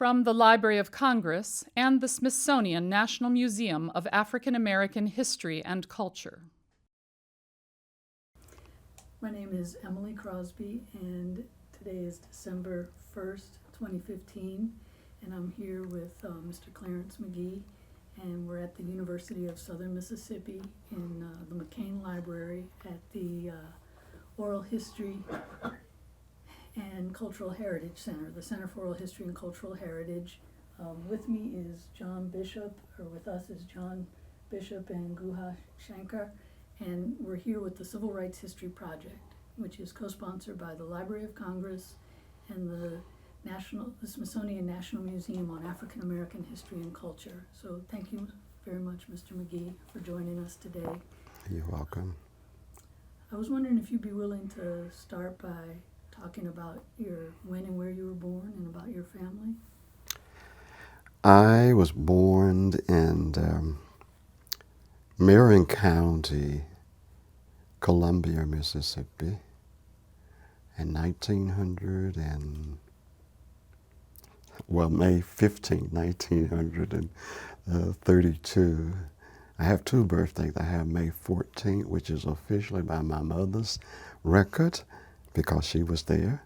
from the Library of Congress and the Smithsonian National Museum of African American History and Culture. My name is Emilye Crosby, and today is December 1st, 2015, and I'm here with Mr. Clarence Magee, and we're at the University of Southern Mississippi in the McCain Library at the Oral History and Cultural Heritage Center, the Center for Oral History and Cultural Heritage. With me is John Bishop, or with us is John Bishop and Guha Shankar, and we're here with the Civil Rights History Project, which is co-sponsored by the Library of Congress and the Smithsonian National Museum on African American History and Culture. So thank you very much, Mr. Magee, for joining us today. You're welcome. I was wondering if you'd be willing to start by talking about when and where you were born and about your family. I was born in Marion County, Columbia, Mississippi, in May 15, 1932. I have two birthdays. I have May 14th, which is officially by my mother's record because she was there.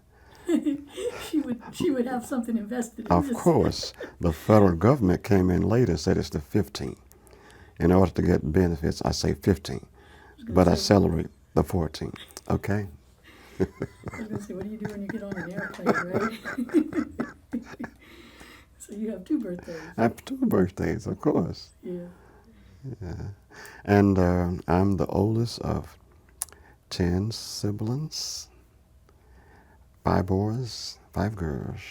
She would have something invested in Of this. course. The federal government came in later and said it's the 15th. In order to get benefits, I say 15, but I celebrate the 14th, okay? I was going to say, what do you do when you get on an airplane, right? So you have two birthdays. I have two birthdays, of course. Yeah. Yeah. And I'm the oldest of 10 siblings, 5 boys, 5 girls.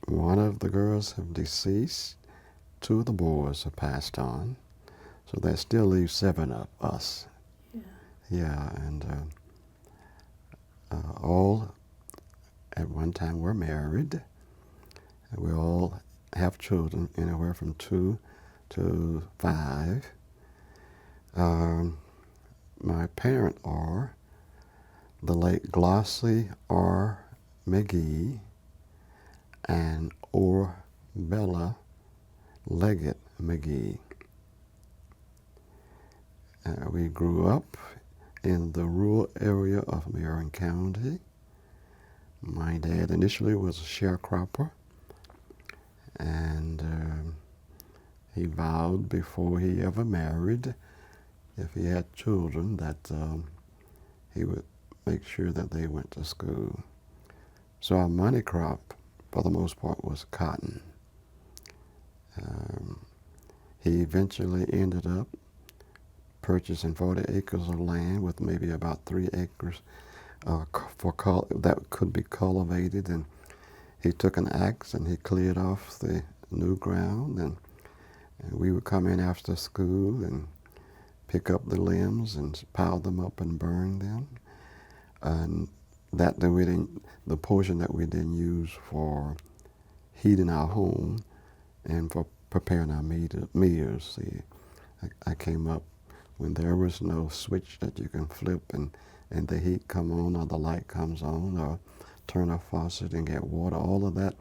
One of the girls have deceased, 2 of the boys have passed on, so that still leaves 7 of us. Yeah. Yeah, and all at one time were married. We all have children, anywhere from 2 to 5. My parents are the late Glossy R. Magee and Bella Leggett Magee. We grew up in the rural area of Marion County. My dad initially was a sharecropper, and he vowed before he ever married, if he had children, that he would make sure that they went to school. So our money crop, for the most part, was cotton. He eventually ended up purchasing 40 acres of land with maybe about 3 acres that could be cultivated, and he took an axe and he cleared off the new ground, and we would come in after school and pick up the limbs and pile them up and burn them. And the portion that we didn't use for heating our home and for preparing our meals. See, I came up when there was no switch that you can flip and the heat come on or the light comes on, or turn a faucet and get water. All of that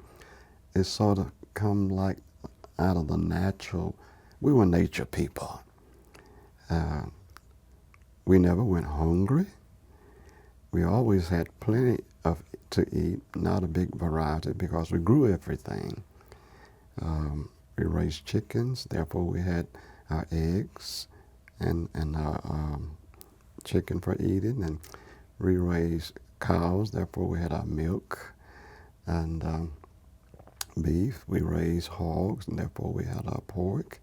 is sort of come like out of the natural. We were nature people. We never went hungry. We always had plenty to eat, not a big variety because we grew everything. We raised chickens, therefore we had our eggs and our chicken for eating, and we raised cows, therefore we had our milk and beef. We raised hogs, and therefore we had our pork.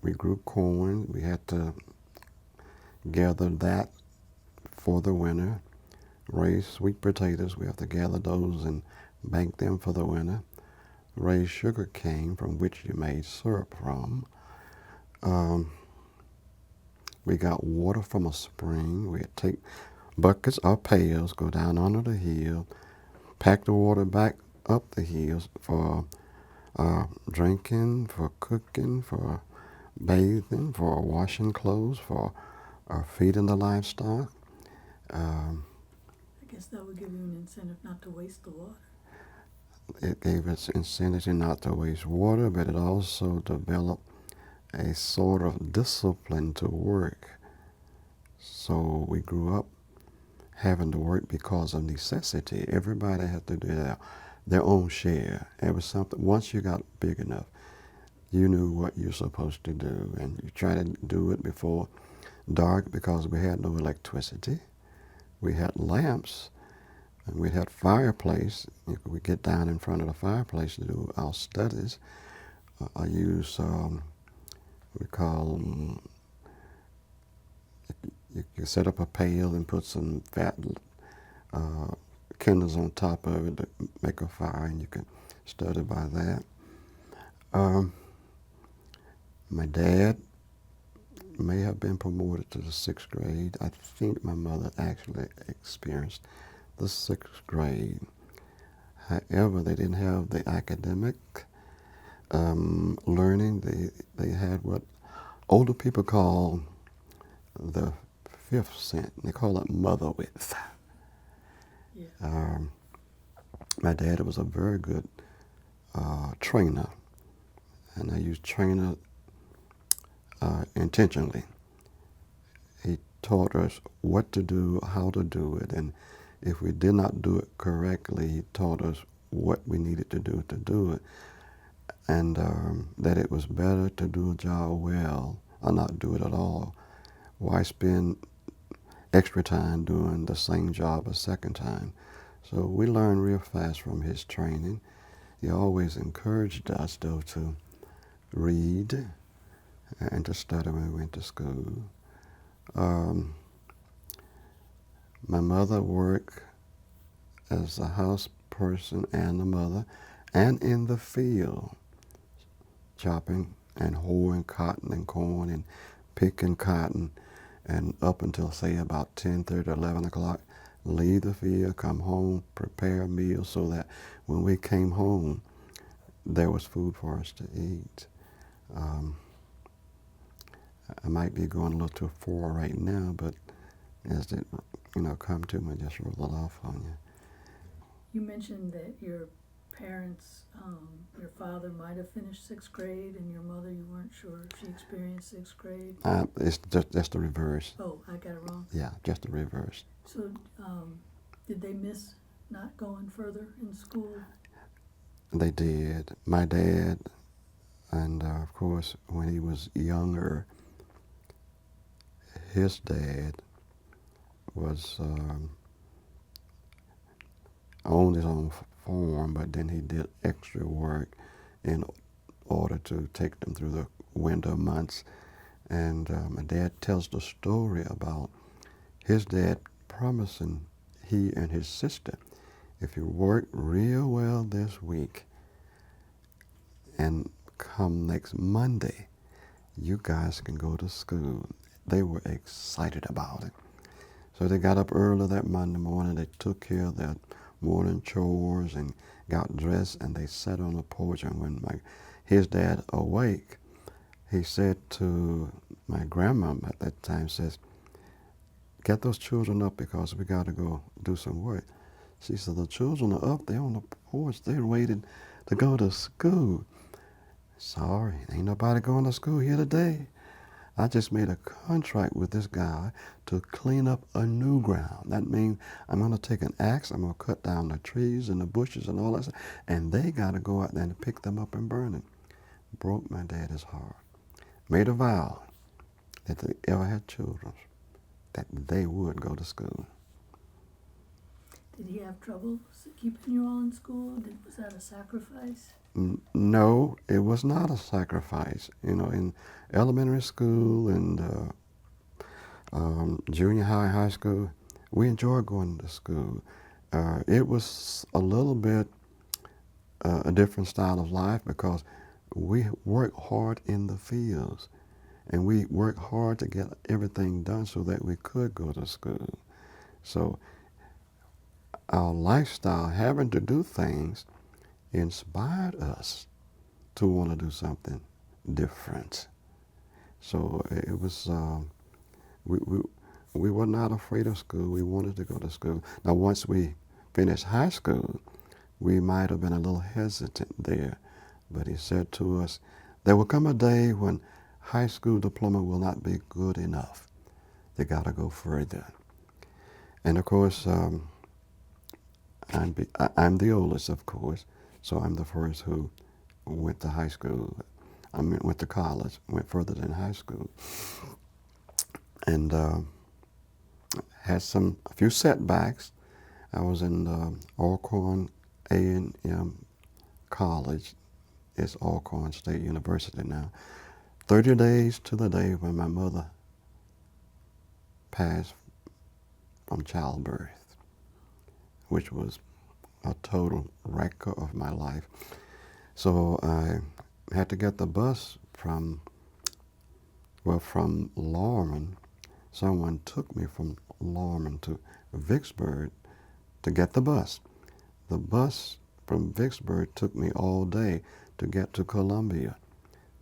We grew corn. We had to gather that for the winter. Raise sweet potatoes. We have to gather those and bank them for the winter. Raise sugar cane, from which you made syrup from. We got water from a spring. We'd take buckets or pails, go down under the hill, pack the water back up the hills for drinking, for cooking, for bathing, for washing clothes, for feeding the livestock. Um, I guess that would give you an incentive not to waste the water. it gave us incentive not to waste water, but it also developed a sort of discipline to work. So we grew up having to work because of necessity. Everybody had to do their own share. It was something, once you got big enough, you knew what you're supposed to do, and you try to do it before dark because we had no electricity. We had lamps, and we had fireplace. We get down in front of the fireplace to do our studies. I use, we call, you set up a pail and put some fat kindles on top of it to make a fire, and you can study by that. My dad may have been promoted to the 6th grade. I think my mother actually experienced the 6th grade. However, they didn't have the academic learning. They had what older people call the 5th sense. They call it mother width. Yeah. My dad was a very good trainer, and I use trainer intentionally. He taught us what to do, how to do it, and if we did not do it correctly, he taught us what we needed to do it, and that it was better to do a job well or not do it at all. Why spend extra time doing the same job a second time? So we learned real fast from his training. He always encouraged us, though, to read and to study when we went to school. My mother worked as a house person and a mother, and in the field, chopping and hoeing cotton and corn and picking cotton, and up until, say, about 10:30, 11 o'clock, leave the field, come home, prepare a meal so that when we came home, there was food for us to eat. I might be going a little too far right now, but as it, come to me, just roll it off on you. You mentioned that your parents, your father might have finished 6th grade, and your mother, you weren't sure if she experienced 6th grade. It's just the reverse. Oh, I got it wrong. Yeah, just the reverse. So, did they miss not going further in school? They did. My dad, and of course, when he was younger, his dad was owned his own farm, but then he did extra work in order to take them through the winter months. And my dad tells the story about his dad promising he and his sister, if you work real well this week and come next Monday, you guys can go to school. They were excited about it. So they got up early that Monday morning. They took care of their morning chores and got dressed, and they sat on the porch. And when his dad awake, he said to my grandma at that time, says, "Get those children up because we got to go do some work." She said, "The children are up there on the porch. They're waiting to go to school." "Sorry, ain't nobody going to school here today. I just made a contract with this guy to clean up a new ground. That means I'm going to take an axe, I'm going to cut down the trees and the bushes and all that stuff, and they got to go out there and pick them up and burn them." Broke my daddy's heart. Made a vow that if they ever had children, that they would go to school. Did he have trouble keeping you all in school? Was that a sacrifice? No, it was not a sacrifice. In elementary school and junior high, high school, we enjoyed going to school. It was a little bit a different style of life because we worked hard in the fields, and we worked hard to get everything done so that we could go to school. So our lifestyle, having to do things, inspired us to want to do something different. So it was we were not afraid of school. We wanted to go to school. Now, once we finished high school, we might have been a little hesitant there. But he said to us, there will come a day when high school diploma will not be good enough. You got to go further. And of course, I'm the oldest, of course, so I'm the first who went to high school. Went to college, went further than high school, and had a few setbacks. I was in Alcorn A&M College. It's Alcorn State University now. 30 days to the day when my mother passed from childbirth, which was a total wreck of my life. So I had to get the bus from Lorman. Someone took me from Lorman to Vicksburg to get the bus. The bus from Vicksburg took me all day to get to Columbia.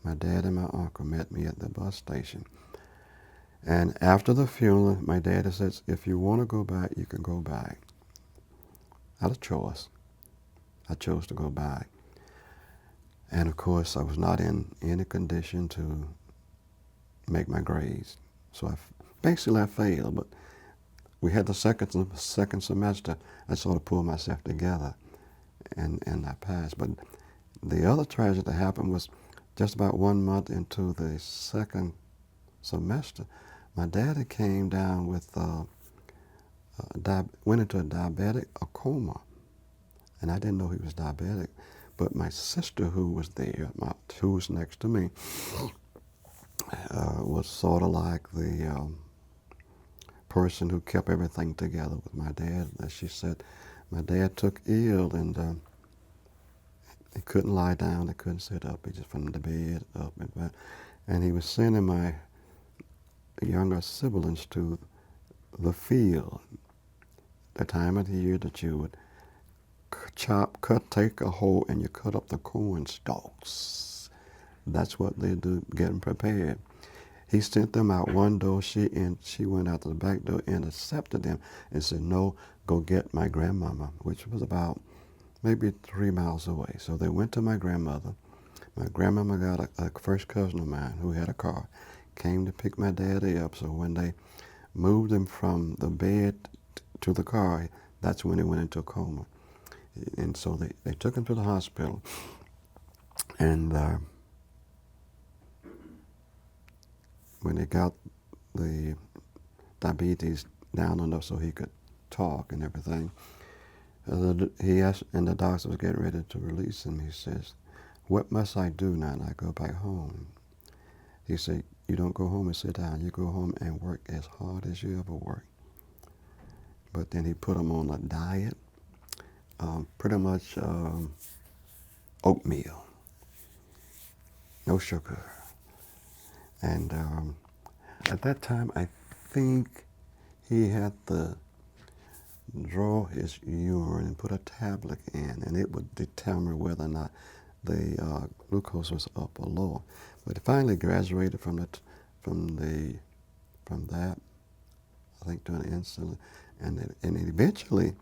My dad and my uncle met me at the bus station. And after the funeral, my daddy says, if you want to go back, you can go back. Out of choice. I chose to go back. And of course, I was not in any condition to make my grades. So basically I failed, but we had the second semester. I sort of pulled myself together and I passed. But the other tragedy that happened was just about 1 month into the second semester, my daddy came down with, went into a coma. And I didn't know he was diabetic. But my sister, who was there, who was next to me, was sort of like the person who kept everything together with my dad. As she said, my dad took ill and he couldn't lie down, he couldn't sit up. He just from the bed up and back. And he was sending my younger siblings to the field, the time of the year that you would take a hoe and you cut up the corn stalks. That's what they do, getting prepared. He sent them out one door, she went out to the back door, intercepted them, and said, no, go get my grandmama, which was about maybe 3 miles away. So they went to my grandmother. My grandmama got a first cousin of mine who had a car, came to pick my daddy up. So when they moved him from the bed to the car, that's when he went into a coma. And so they took him to the hospital, and when they got the diabetes down enough so he could talk and everything, he asked, and the doctor was getting ready to release him. He says, what must I do now that I go back home? He said, you don't go home and sit down. You go home and work as hard as you ever worked. But then he put him on a diet. Pretty much oatmeal, no sugar. And at that time, I think he had to draw his urine and put a tablet in, and it would determine whether or not the glucose was up or low. But he finally graduated from that, I think, doing insulin, and eventually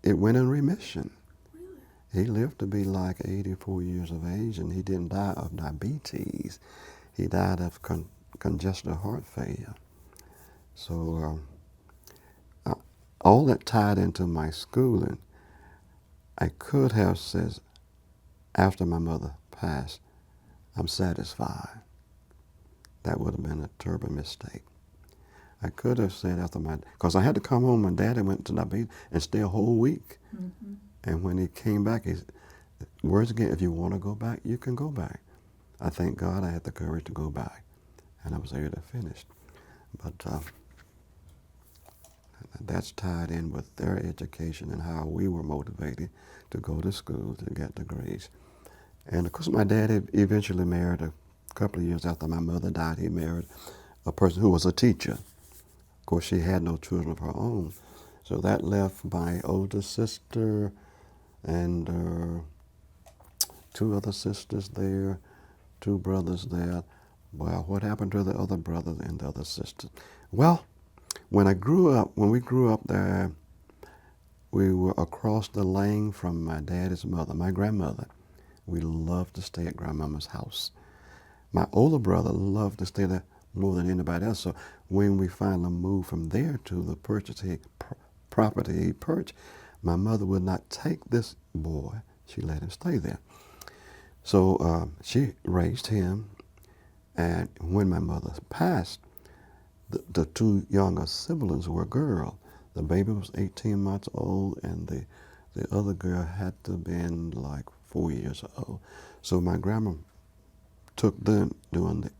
it went in remission. Really? He lived to be like 84 years of age, and he didn't die of diabetes. He died of congestive heart failure. So all that tied into my schooling. I could have said, after my mother passed, I'm satisfied. That would have been a terrible mistake. I could have said because I had to come home. My daddy went to diabetes and stay a whole week. Mm-hmm. And when he came back, words again, if you want to go back, you can go back. I thank God I had the courage to go back, and I was able to finish. But that's tied in with their education and how we were motivated to go to school to get degrees. And of course, my dad eventually married a couple of years after my mother died. He married a person who was a teacher. Of course, she had no children of her own. So that left my older sister and 2 other sisters there, 2 brothers there. Well, what happened to the other brothers and the other sisters? Well, when we grew up there, we were across the lane from my daddy's mother, my grandmother. We loved to stay at grandmama's house. My older brother loved to stay there more than anybody else. So when we finally moved from there to the property he purchased, my mother would not take this boy. She let him stay there. So she raised him, and when my mother passed, the two younger siblings were girls. The baby was 18 months old, and the other girl had to have been like 4 years old. So my grandma took them doing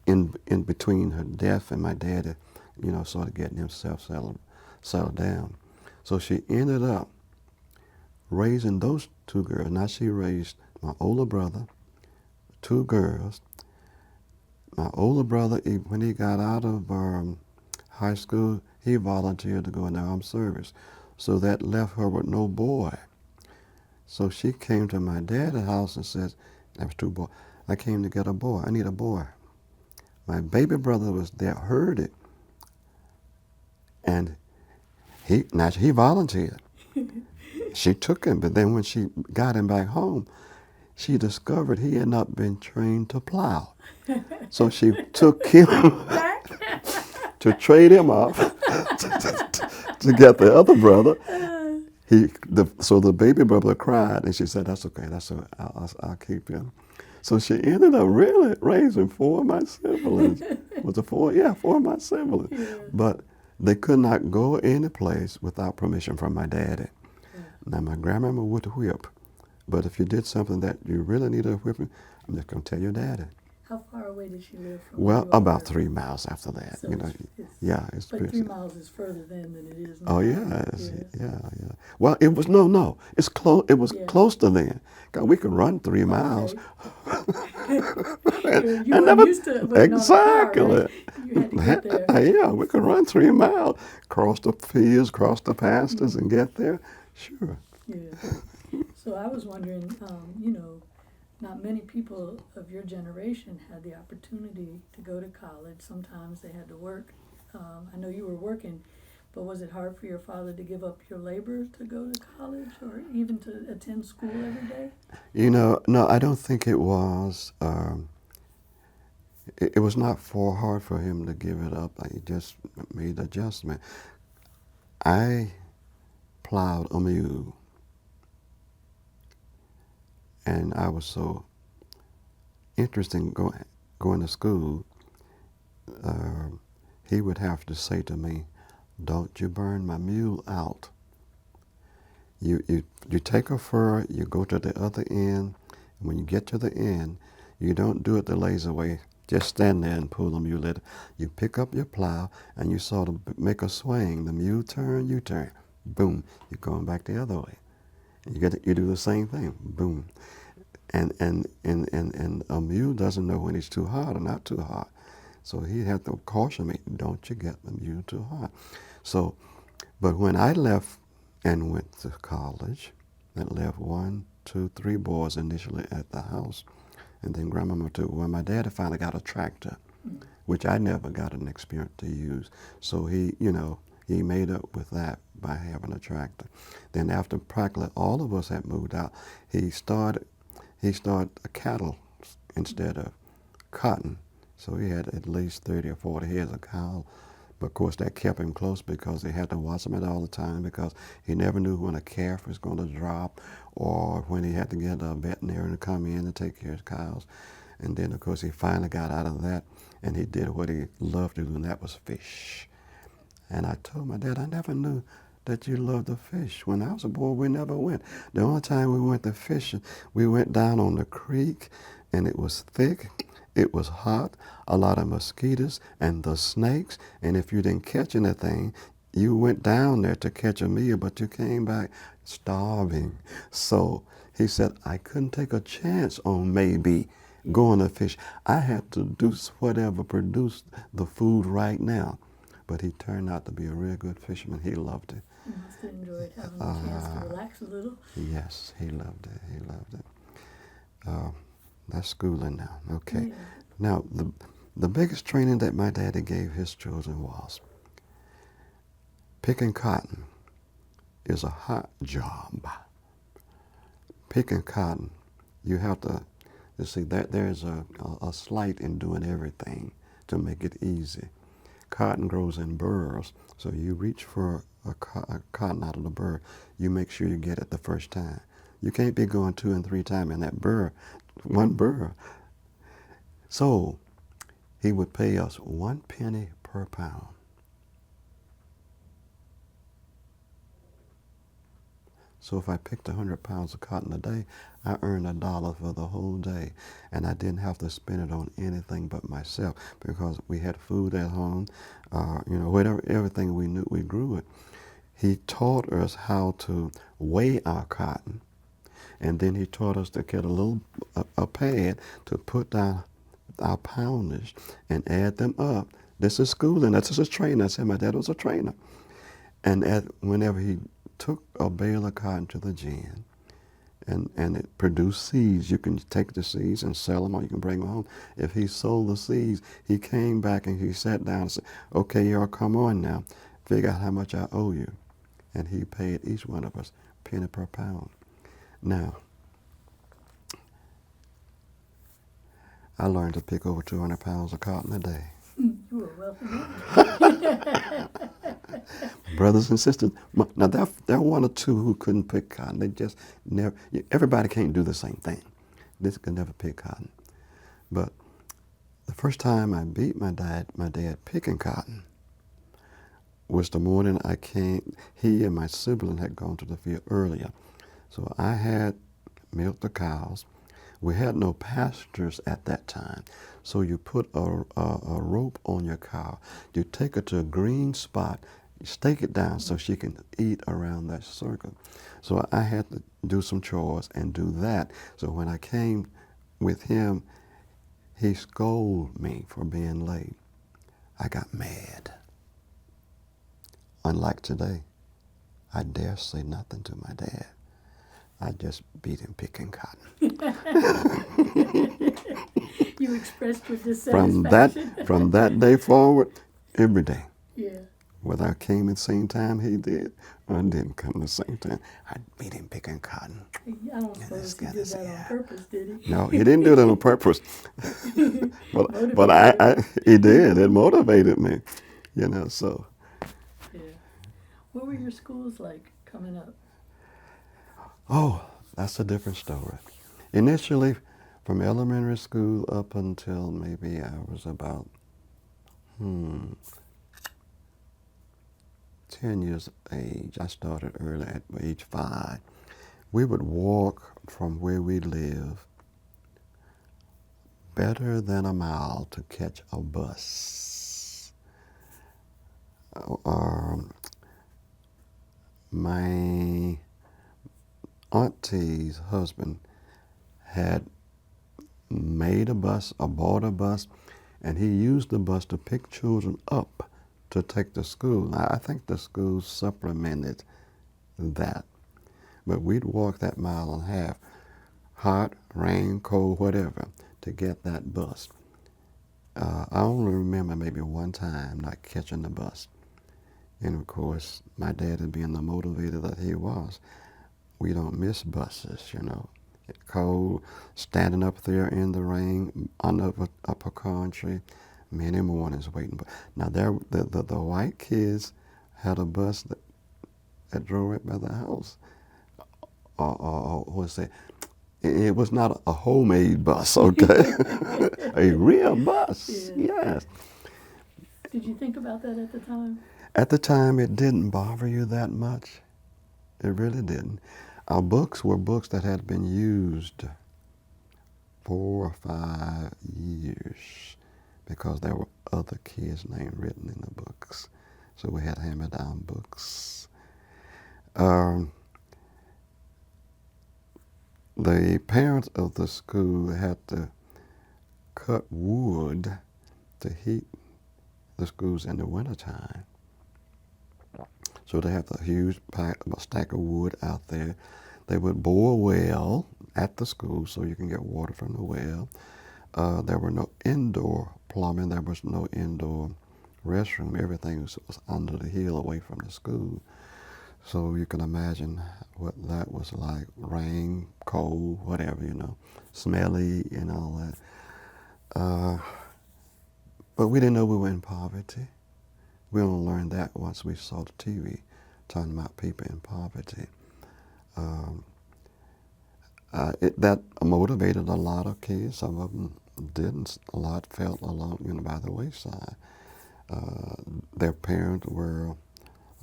in between her death and my daddy, sort of getting himself settled down. So she ended up raising those two girls. Now she raised my older brother, two girls. My older brother, when he got out of high school, he volunteered to go in the armed service. So that left her with no boy. So she came to my dad's house and said, there was two boys, I came to get a boy. I need a boy. My baby brother was there, heard it, and he volunteered. She took him, but then when she got him back home, she discovered he had not been trained to plow. So she took him to trade him off to get the other brother. So the baby brother cried, and she said, "That's okay. I'll keep him." So she ended up really raising four of my siblings. Was it four? Yeah, four of my siblings. Yeah. But they could not go any place without permission from my daddy. Yeah. Now, my grandmama would whip, but if you did something that you really needed a whipping, I'm just going to tell your daddy. How far away did she live from Well, where you about were? 3 miles after that. So It's but pretty. 3 miles is further then than it is now. Oh yeah, yeah. Well, it was no. It's close. It was Yeah. close to then. God, we could run 3 miles. Okay. you and weren't never used to waiting exactly. on a car, right? You had to get there. Yeah, we could run 3 miles, cross the fields, cross the pastures, and get there. Sure. Yeah. So I was wondering, not many people of your generation had the opportunity to go to college. Sometimes they had to work. I know you were working, but was it hard for your father to give up your labor to go to college or even to attend school every day? No, I don't think it was. It was not hard for him to give it up. He just made the adjustment. I plowed a mule, and I was so interested in going to school. He would have to say to me, "Don't you burn my mule out. You take a furrow, you go to the other end, and when you get to the end, you don't do it the lazy way. Just stand there and pull the mule. You pick up your plow, and you sort of make a swing. The mule turn, you turn. Boom, you're going back the other way. And you do the same thing. Boom. And a mule doesn't know when it's too hard or not too hard. So he had to caution me, don't you get the mule too hard. So, but when I left and went to college, I left 1, 2, 3 boys initially at the house, and then Grandmama took. Well, my daddy finally got a tractor, which I never got an experience to use. So he made up with that by having a tractor. Then after practically all of us had moved out, he started cattle instead of cotton. So he had at least 30 or 40 heads of cow. But of course that kept him close because he had to watch them all the time because he never knew when a calf was going to drop or when he had to get a veterinarian to come in and take care of cows. And then of course he finally got out of that and he did what he loved to do, and that was fish. And I told my dad, I never knew that you loved to fish. When I was a boy, we never went. The only time we went to fishing, we went down on the creek, and it was thick, it was hot, a lot of mosquitoes, and the snakes, and if you didn't catch anything, you went down there to catch a meal, but you came back starving. So he said, I couldn't take a chance on maybe going to fish. I had to do whatever produced the food right now. But he turned out to be a real good fisherman. He loved it. You must have enjoyed having a chance to relax a little. Yes, he loved it. He loved it. That's schooling now. Okay. Yeah. Now, the biggest training that my daddy gave his children was Picking cotton is a hot job. Picking cotton, you have to, you see, there's a sleight in doing everything to make it easy. Cotton grows in burrs, so you reach for a cotton out of the burr, you make sure you get it the first time. You can't be going 2 and 3 times in that burr, one burr. So he would pay us 1 penny per pound. So if I picked 100 pounds of cotton a day, I earned $1 for the whole day. And I didn't have to spend it on anything but myself because we had food at home, whatever, everything we knew, we grew it. He taught us how to weigh our cotton. And then he taught us to get a pad to put down our poundage and add them up. This is schooling. This is training. I said my dad was a trainer. And whenever he took a bale of cotton to the gin and it produced seeds, you can take the seeds and sell them or you can bring them home. If he sold the seeds, he came back and he sat down and said, okay, y'all come on now. Figure out how much I owe you. And he paid each one of us a penny per pound. Now, I learned to pick over 200 pounds of cotton a day. You were wealthy. Brothers and sisters, now there are 1 or 2 who couldn't pick cotton. They just never, everybody can't do the same thing. This could never pick cotton. But the first time I beat my dad picking cotton was the morning I came. He and my sibling had gone to the field earlier. So I had milked the cows. We had no pastures at that time. So you put a rope on your cow. You take her to a green spot, you stake it down so she can eat around that circle. So I had to do some chores and do that. So when I came with him, he scolded me for being late. I got mad. Unlike today, I dare say nothing to my dad. I just beat him picking cotton. You expressed your dissatisfaction. From that day forward, every day. Yeah. Whether I came at the same time he did or didn't come at the same time, I beat him picking cotton. I don't suppose he did that on purpose, did he? No, he didn't do that on purpose. but he did. It motivated me, so. Yeah. What were your schools like coming up? Oh, that's a different story. Initially, from elementary school up until maybe I was about 10 years of age. I started early at age 5. We would walk from where we live better than a mile to catch a bus. My auntie's husband had made a bus, or bought a bus, and he used the bus to pick children up to take to school. Now, I think the school supplemented that. But we'd walk that mile and a half, hot, rain, cold, whatever, to get that bus. I only remember maybe one time not catching the bus. And of course, my dad, being the motivator that he was, we don't miss buses, Cold, standing up there in the rain, under a pecan tree, many mornings waiting. Now, the white kids had a bus that drove right by the house. It was not a homemade bus, okay? A real bus, Yeah. yes. Did you think about that at the time? At the time, it didn't bother you that much. It really didn't. Our books were books that had been used 4 or 5 years because there were other kids' names written in the books. So we had hand-me-down books. The parents of the school had to cut wood to heat the schools in the wintertime. So they have a huge stack of wood out there. They would bore a well at the school so you can get water from the well. There were no indoor plumbing. There was no indoor restroom. Everything was under the hill away from the school. So you can imagine what that was like. Rain, cold, whatever, smelly and all that. But we didn't know we were in poverty. We only learned that once we saw the TV talking about people in poverty. That motivated a lot of kids. Some of them didn't. A lot felt alone, by the wayside. Their parents were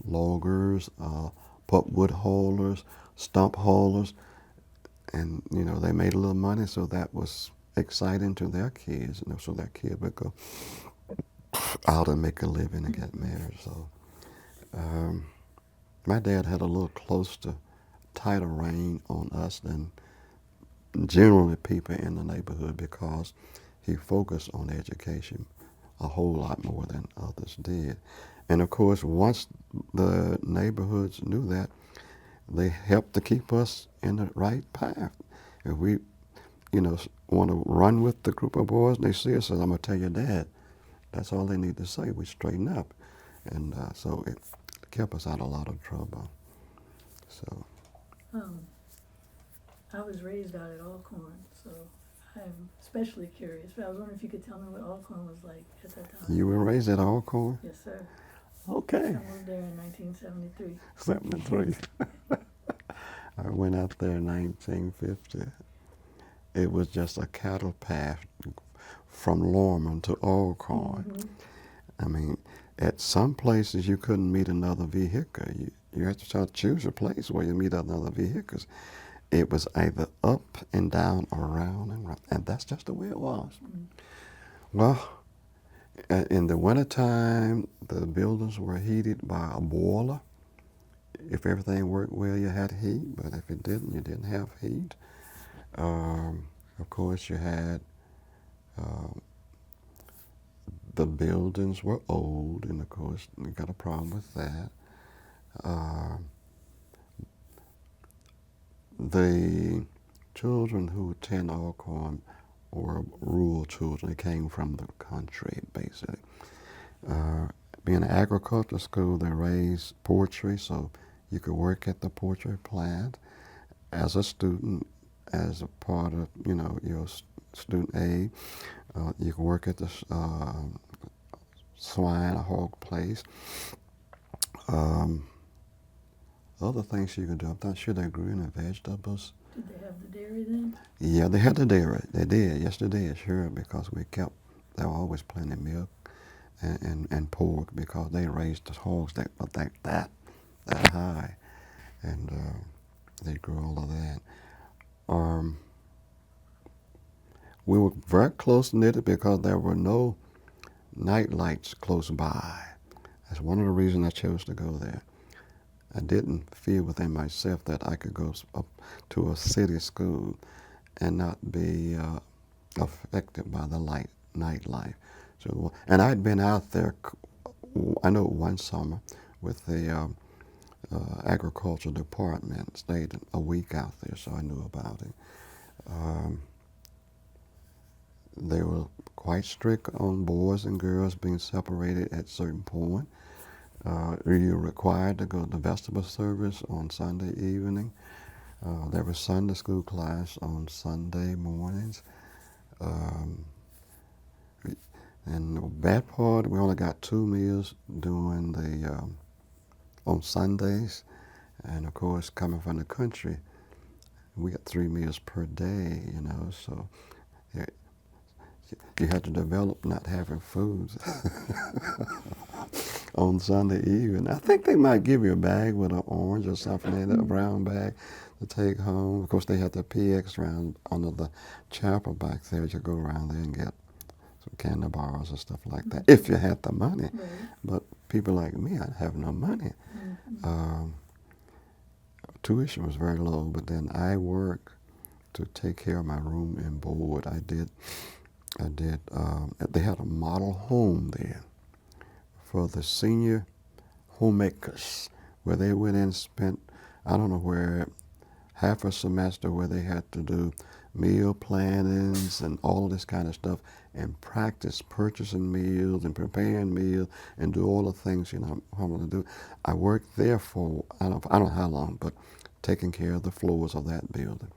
loggers, pulpwood haulers, stump haulers, and they made a little money, so that was exciting to their kids. So their kids would go out and make a living and get married. So my dad had a little tighter rein on us than generally people in the neighborhood because he focused on education a whole lot more than others did. And of course, once the neighborhoods knew that, they helped to keep us in the right path. If we, want to run with the group of boys, and they see us, I'm going to tell your dad. That's all they need to say. We straighten up. And so it kept us out of a lot of trouble. So. I was raised out at Alcorn, so I'm especially curious. But I was wondering if you could tell me what Alcorn was like at that time. You were raised at Alcorn? Yes, sir. Okay. I moved there in 1973. 73. I went out there in 1950. It was just a cattle path from Lorman to Alcorn. Mm-hmm. I mean, at some places you couldn't meet another vehicle. You had to try to choose a place where you meet other vehicles. It was either up and down, around and round, and that's just the way it was. Mm-hmm. Well, in the wintertime, the buildings were heated by a boiler. If everything worked well, you had heat, but if it didn't, you didn't have heat. Of course, you had the buildings were old, and of course, you got a problem with that. The children who attend Alcorn were rural children. They came from the country, basically. Being an agricultural school, they raised poultry, so you could work at the poultry plant as a student, as a part of, your student aid. You could work at the swine or hog place. Other things you could do, I'm not sure they grew any vegetables. Did they have the dairy then? Yeah, they had the dairy. They did. Yes, they did, sure, because there were always plenty of milk and pork because they raised the hogs that high. And they grew all of that. We were very close knitted because there were no night lights close by. That's one of the reasons I chose to go there. I didn't feel within myself that I could go up to a city school and not be affected by the nightlife. So, and I'd been out there, I know one summer with the agricultural department, stayed a week out there, so I knew about it. They were quite strict on boys and girls being separated at a certain point. You're required to go to the vegetable service on Sunday evening. There was Sunday school class on Sunday mornings. And the bad part, we only got 2 meals during on Sundays. And of course, coming from the country, we got 3 meals per day, so you had to develop not having food on Sunday evening. I think they might give you a bag with an orange or something in it, a brown bag to take home. Of course, they had the PX around under the chapel back there. You go around there and get some candy bars and stuff like that, if you had the money. Right. But people like me, I have no money. Mm-hmm. Tuition was very low, but then I worked to take care of my room and board. They had a model home there for the senior homemakers where they went in and spent, I don't know where, half a semester where they had to do meal plannings and all of this kind of stuff, and practice purchasing meals and preparing meals and do all the things I'm going to do. I worked there for I don't know how long, but taking care of the floors of that building.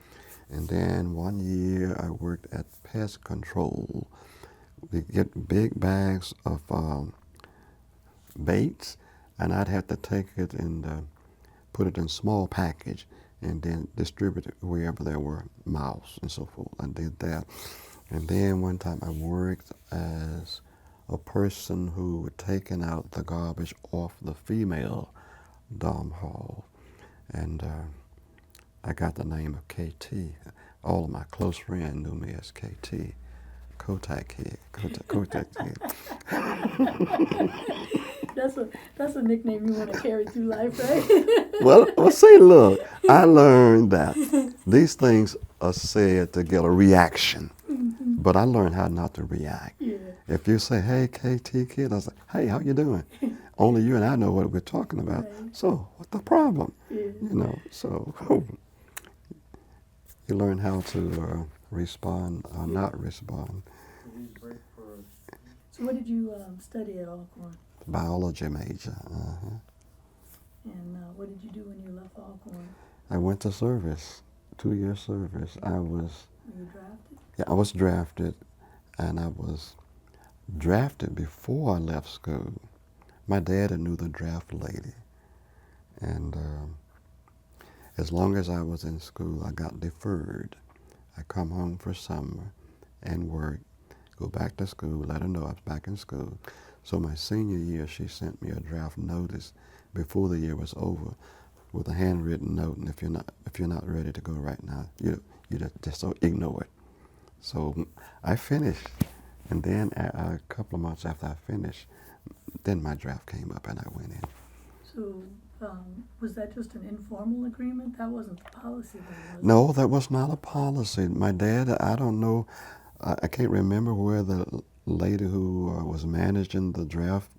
And then one year I worked at pest control. We get big bags of baits, and I'd have to take it and put it in small package and then distribute it wherever there were mouths and so forth. I did that. And then one time I worked as a person who was taking out the garbage off the female dorm hall. And I got the name of KT. All of my close friends knew me as KT. Kotak Kid. Kotak Kid. That's a nickname you want to carry through life, right? Well, see, look, I learned that these things are said to get a reaction, but I learned how not to react. Yeah. If you say, "Hey, KT Kid," I say, "Hey, how you doing?" Only you and I know what we're talking about. Right. So, what's the problem? Yeah. So you learn how to respond or not respond. So what did you study at Alcorn? Biology major. And what did you do when you left Alcorn? I went to service, 2-year service. Were you drafted? Yeah, I was drafted, and I was drafted before I left school. My dad knew the draft lady, and as long as I was in school, I got deferred. I come home for summer and work, go back to school, let her know I was back in school. So my senior year, she sent me a draft notice before the year was over, with a handwritten note. And if you're not ready to go right now, you just ignore it. So I finished, and then a couple of months after I finished, then my draft came up and I went in. So was that just an informal agreement? That wasn't the policy then, was it? No, that was not a policy. My dad, I don't know, I can't remember where the lady who was managing the draft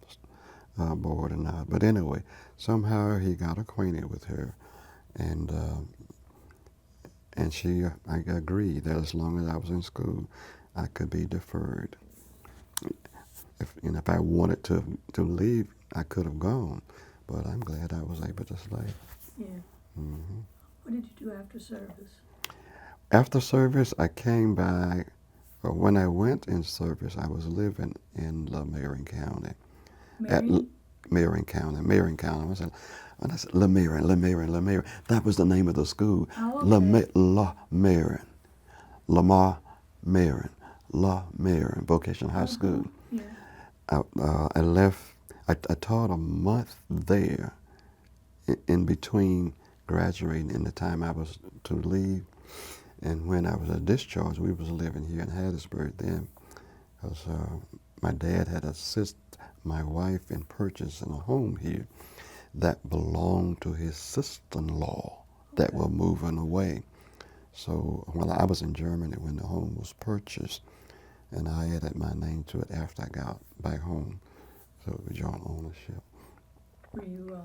board or not. But anyway, somehow he got acquainted with her, and I agreed that as long as I was in school, I could be deferred. If I wanted to leave, I could have gone, but I'm glad I was able to stay. Yeah. Mm-hmm. What did you do after service? After service, I came back. When I went in service, I was living in Marion County. Marion County. When I said LeMarion. That was the name of the school. Oh, okay. LaMarion. Lamar Marion. LaMarion Vocational High School. Yeah. I left. I taught a month there in between graduating and the time I was to leave. And when I was discharged, we was living here in Hattiesburg then, because my dad had assisted my wife in purchasing a home here that belonged to his sister-in-law that were moving away. So I was in Germany when the home was purchased, and I added my name to it after I got back home. So it was joint ownership. Were you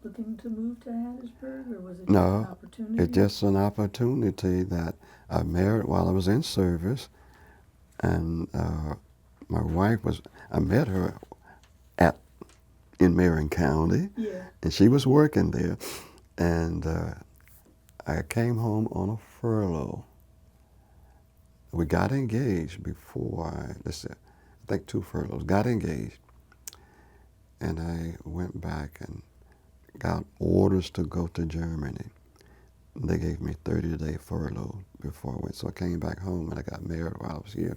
looking to move to Hattiesburg, or was it just No, an opportunity? it's just an opportunity that I married while I was in service, and my wife I met her in Marion County, Yeah. and she was working there, and I came home on a furlough. We got engaged before I think 2 furloughs, got engaged, and I went back and got orders to go to Germany. They gave me 30-day furlough before I went. So I came back home and I got married while I was here.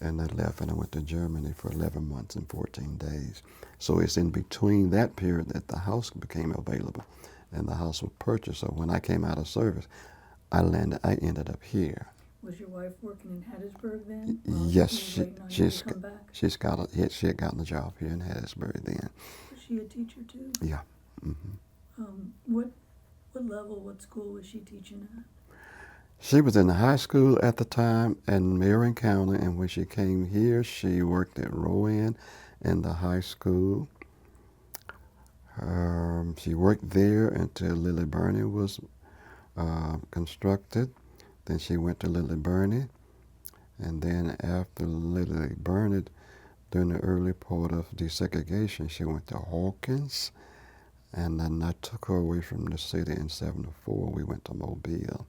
And I left and I went to Germany for 11 months and 14 days. So it's in between that period that the house became available and the house was purchased. So when I came out of service, I ended up here. Was your wife working in Hattiesburg then? Yes, she was waiting on you to come back? she had gotten a job here in Hattiesburg then. Was she a teacher too? Yeah. Mm-hmm. What school was she teaching at? She was in the high school at the time in Marion County, and when she came here, she worked at Rowan in the high school. She worked there until Lily Burney was constructed. Then she went to Lily Burney, and then after Lily Burney, during the early part of desegregation, she went to Hawkins, and then I took her away from the city in '74. We went to Mobile.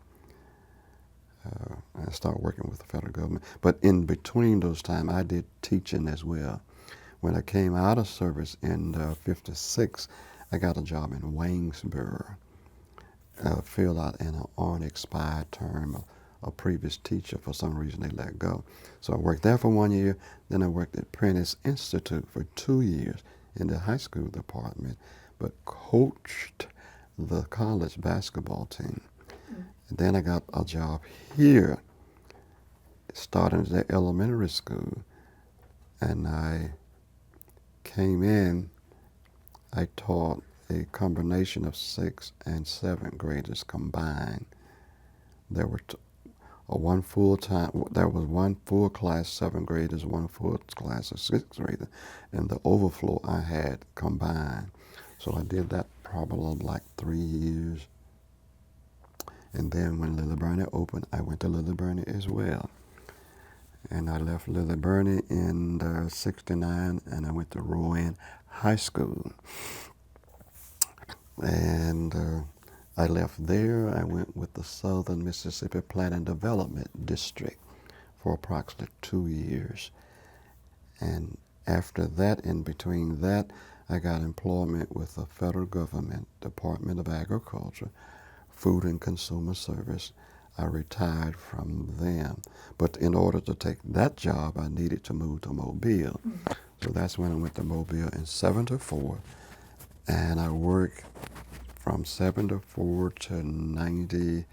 I started working with the federal government. But in between those times, I did teaching as well. When I came out of service in '56, I got a job in Waynesboro. Filled out an unexpired term. A previous teacher, for some reason, they let go. So I worked there for 1 year. Then I worked at Prentice Institute for 2 years in the high school department, but coached the college basketball team. And then I got a job here, starting at the elementary school, and I came in. I taught a combination of 6th and 7th graders combined. There were one full class 7th graders, one full class of 6th graders, and the overflow I had combined. So I did that probably like 3 years. And then when Lily Burney opened, I went to Lily Burney as well. And I left Lily Burney in '69, and I went to Rowan High School. And I left there. I went with the Southern Mississippi Planning Development District for approximately 2 years. And after that, in between that, I got employment with the federal government, Department of Agriculture, Food and Consumer Service. I retired from them. But in order to take that job, I needed to move to Mobile. So that's when I went to Mobile in '74. And I worked from '74 to '95.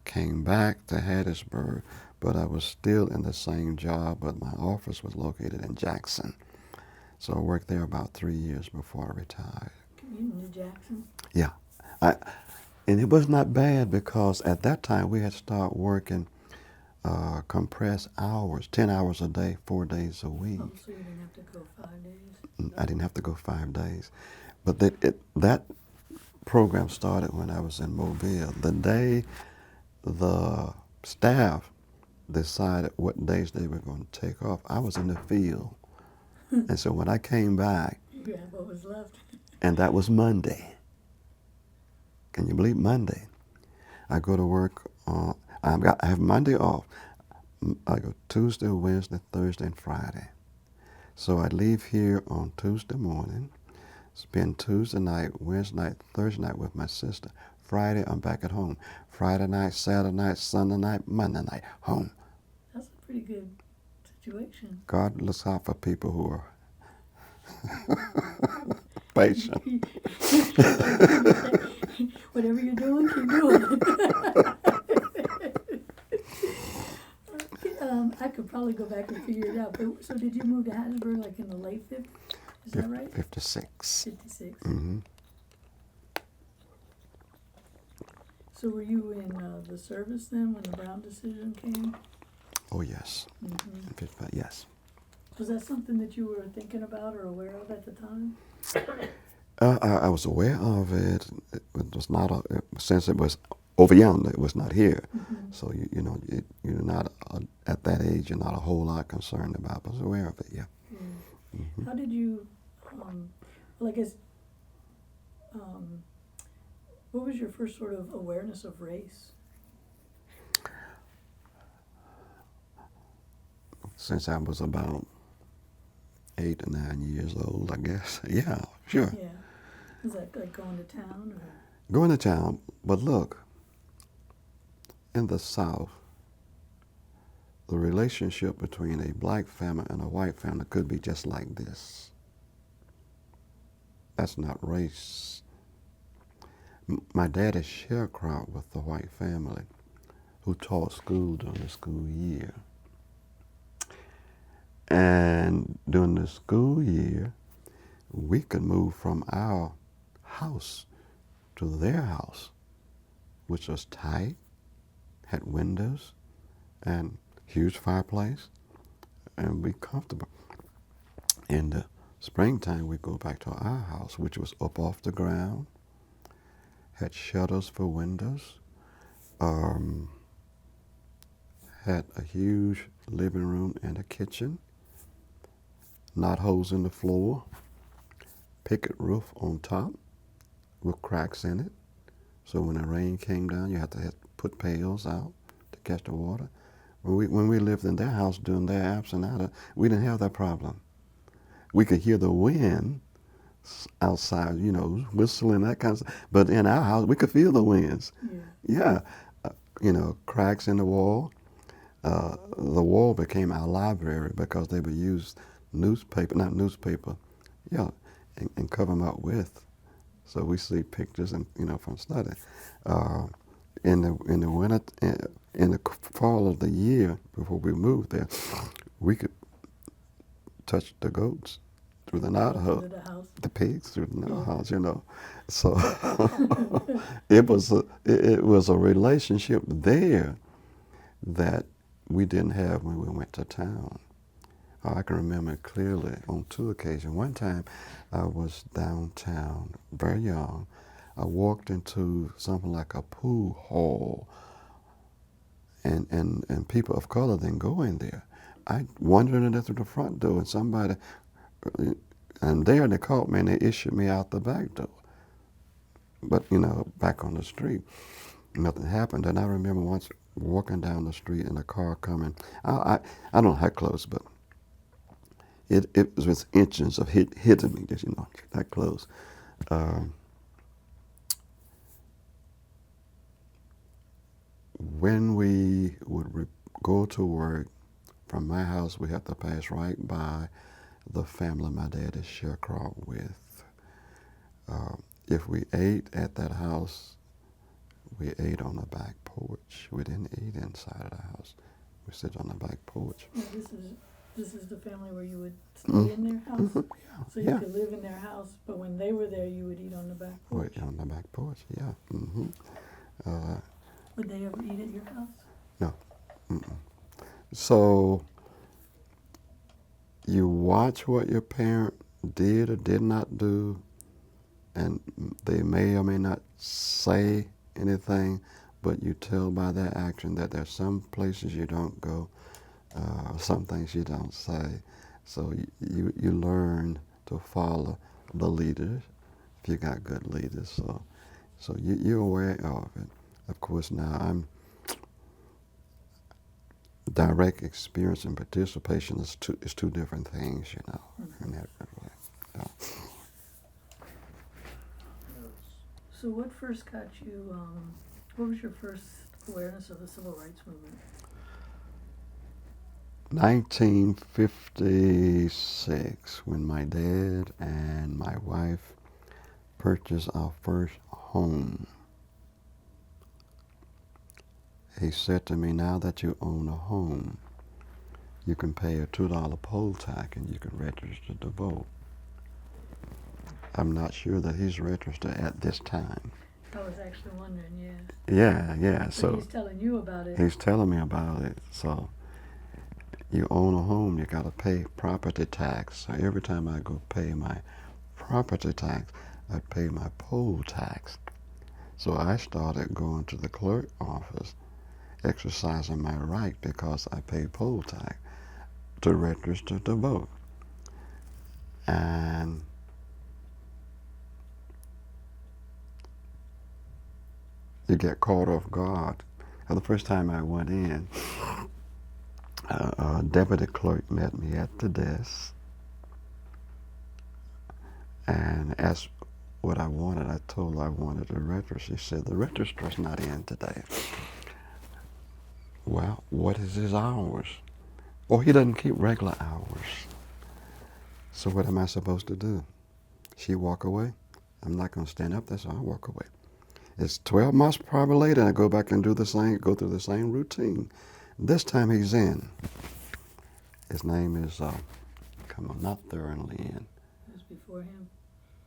Came back to Hattiesburg, but I was still in the same job, but my office was located in Jackson. So I worked there about 3 years before I retired. Commuting to Jackson? Yeah. And it was not bad because at that time we had started working compressed hours, 10 hours a day, 4 days a week. Oh, so you didn't have to go 5 days? I didn't have to go 5 days. But that program started when I was in Mobile. The day the staff decided what days they were going to take off, I was in the field. And so when I came back, You had what was left. and that was Monday. Can you believe Monday? I go to work I have Monday off. I go Tuesday, Wednesday, Thursday, and Friday. So I leave here on Tuesday morning, spend Tuesday night, Wednesday night, Thursday night with my sister. Friday, I'm back at home. Friday night, Saturday night, Sunday night, Monday night, home. That's a pretty good situation. God looks out for people who are patient. Whatever you're doing, keep doing it. I could probably go back and figure it out. But, so did you move to Hattiesburg like in the late 50s? Is that right? 56. 56. Mm-hmm. So were you in the service then when the Brown decision came? Oh, yes. Mm-hmm. 55, yes. Was that something that you were thinking about or aware of at the time? I was aware of it. It was not since it was over yonder, it was not here. Mm-hmm. So you're not at that age. You're not a whole lot concerned about. But I was aware of it. Yeah. Mm-hmm. How did you? Well, I guess. What was your first sort of awareness of race? Since I was about 8 or 9 years old, I guess. Yeah, sure. Yeah. Was that like going to town or? Going to town, but look, in the South, the relationship between a black family and a white family could be just like this. That's not race. My dad is sharecropped with the white family who taught school during the school year. And during the school year, we could move from our house to their house, which was tight, had windows, and huge fireplace, and be comfortable. In the springtime, we go back to our house, which was up off the ground, had shutters for windows, Um, had a huge living room and a kitchen, knot holes in the floor, picket roof on top with cracks in it. So when the rain came down, you had to put pails out to catch the water. When we lived in their house during their absence, we didn't have that problem. We could hear the wind outside, whistling, that kind of stuff. But in our house, we could feel the winds. Yeah. Cracks in the wall. The wall became our library because they would use not newspaper, and cover them up with. So we see pictures and from study. In the winter, in the fall of the year before we moved there, we could touch the goats through the neighborhood, the pigs through the neighborhood, So it was a relationship there that we didn't have when we went to town. I can remember clearly on 2 occasions. One time I was downtown, very young. I walked into something like a pool hall, and people of color didn't go in there. I wandered in there through the front door, and somebody, and there they caught me and they issued me out the back door. But, back on the street, nothing happened. And I remember once walking down the street and a car coming. I don't know how close, but it was inches of hitting me, just, that close. When we would go to work, from my house, we had to pass right by the family my dad is sharecropped with. If we ate at that house, we ate on the back porch. We didn't eat inside of the house. We sit on the back porch. Well, this is the family where you would stay in their house? Yeah. So you could live in their house, but when they were there, you would eat on the back porch? On the back porch, yeah. Mm-hmm. Would they ever eat at your house? No. Mm-mm. So you watch what your parent did or did not do, and they may or may not say anything, but you tell by their action that there's some places you don't go, some things you don't say. So you learn to follow the leaders if you got good leaders. So you're aware of it. Of course, now I'm direct experience and participation is two different things, in that way. Yeah. So what first got you, what was your first awareness of the civil rights movement? 1956, when my dad and my wife purchased our first home. He said to me, now that you own a home, you can pay a $2 poll tax and you can register to vote. I'm not sure that he's registered at this time. I was actually wondering, Yeah. So he's telling you about it. He's telling me about it. So you own a home, you got to pay property tax. So every time I go pay my property tax, I pay my poll tax. So I started going to the clerk office, exercising my right because I pay poll tax to register to vote. And you get caught off guard. The first time I went in, a deputy clerk met me at the desk and asked what I wanted. I told her I wanted a register. She said, the registrar's not in today. Well, what is his hours? Oh, he doesn't keep regular hours. So what am I supposed to do? She walk away? I'm not going to stand up there, so I walk away. It's 12 months probably later, and I go back and go through the same routine. This time he's in. His name is, not Thoroughly in. It was before him?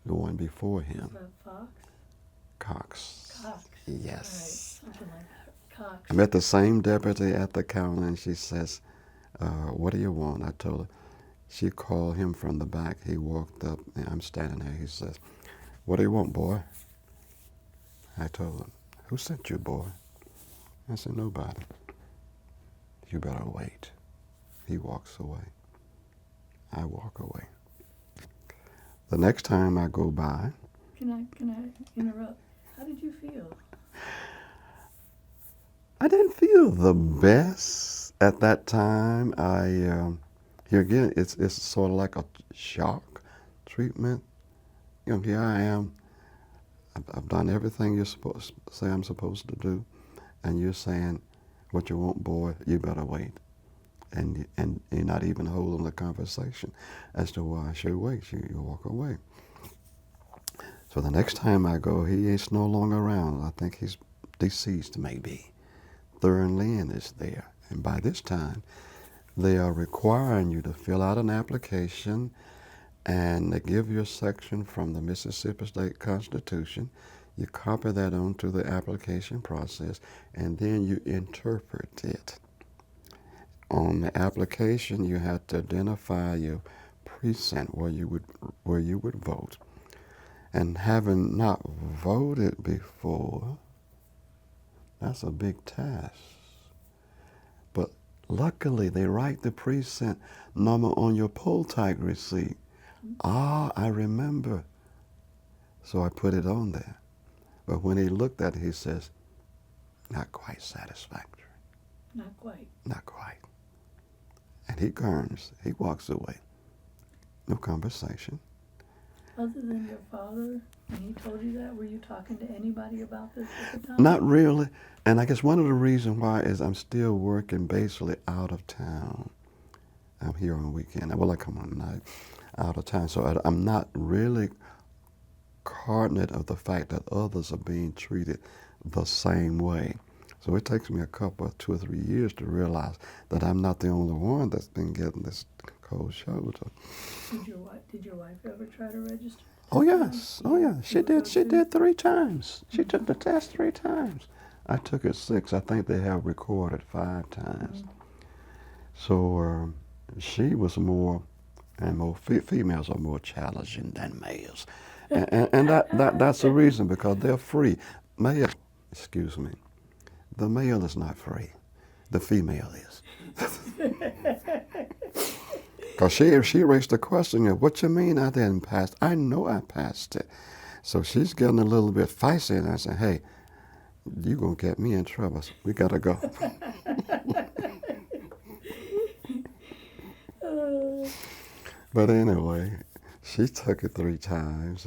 The one before him. Is that Fox? Cox. Cox. Yes. All right, something like that. Cox. I met the same deputy at the counter, and she says, what do you want? I told her. She called him from the back. He walked up, and I'm standing there. He says, what do you want, boy? I told him, who sent you, boy? I said, nobody. You better wait. He walks away. I walk away. The next time I go by. Can I interrupt? How did you feel? I didn't feel the best at that time. Here again, it's sort of like a shock treatment. Here I am. I've done everything you're supposed to say I'm supposed to do, and you're saying, "What you want, boy? You better wait." And you're not even holding the conversation as to why I should wait. You walk away. So the next time I go, he is no longer around. I think he's deceased, maybe. Thurn Lynn is there. And by this time, they are requiring you to fill out an application, and they give you a section from the Mississippi State Constitution. You copy that onto the application process, and then you interpret it. On the application, you have to identify your precinct where you would vote. And having not voted before, that's a big task. But luckily, they write the precinct number on your poll tag receipt. I remember. So I put it on there. But when he looked at it, he says, not quite satisfactory. Not quite. Not quite. And he turns. He walks away. No conversation. Other than your father, when he told you that, were you talking to anybody about this at the time? Not really. And I guess one of the reasons why is I'm still working basically out of town. I'm here on the weekend. Well, I come on night out of town. So I'm not really cognizant of the fact that others are being treated the same way. So it takes me a couple, 2 or 3 years to realize that I'm not the only one that's been getting this cold shoulder. Did your wife ever try to register? Oh yes, oh yeah. She did 3 times. She took the test 3 times. I took it 6. I think they have recorded 5 times. Mm-hmm. So she was more, and more females are more challenging than males, and that's the reason, because they're free. Excuse me. The male is not free. The female is. Because she raised the question, what you mean I didn't pass? I know I passed it. So she's getting a little bit feisty, and I said, hey, you're going to get me in trouble. So we got to go. But anyway, she took it 3 times,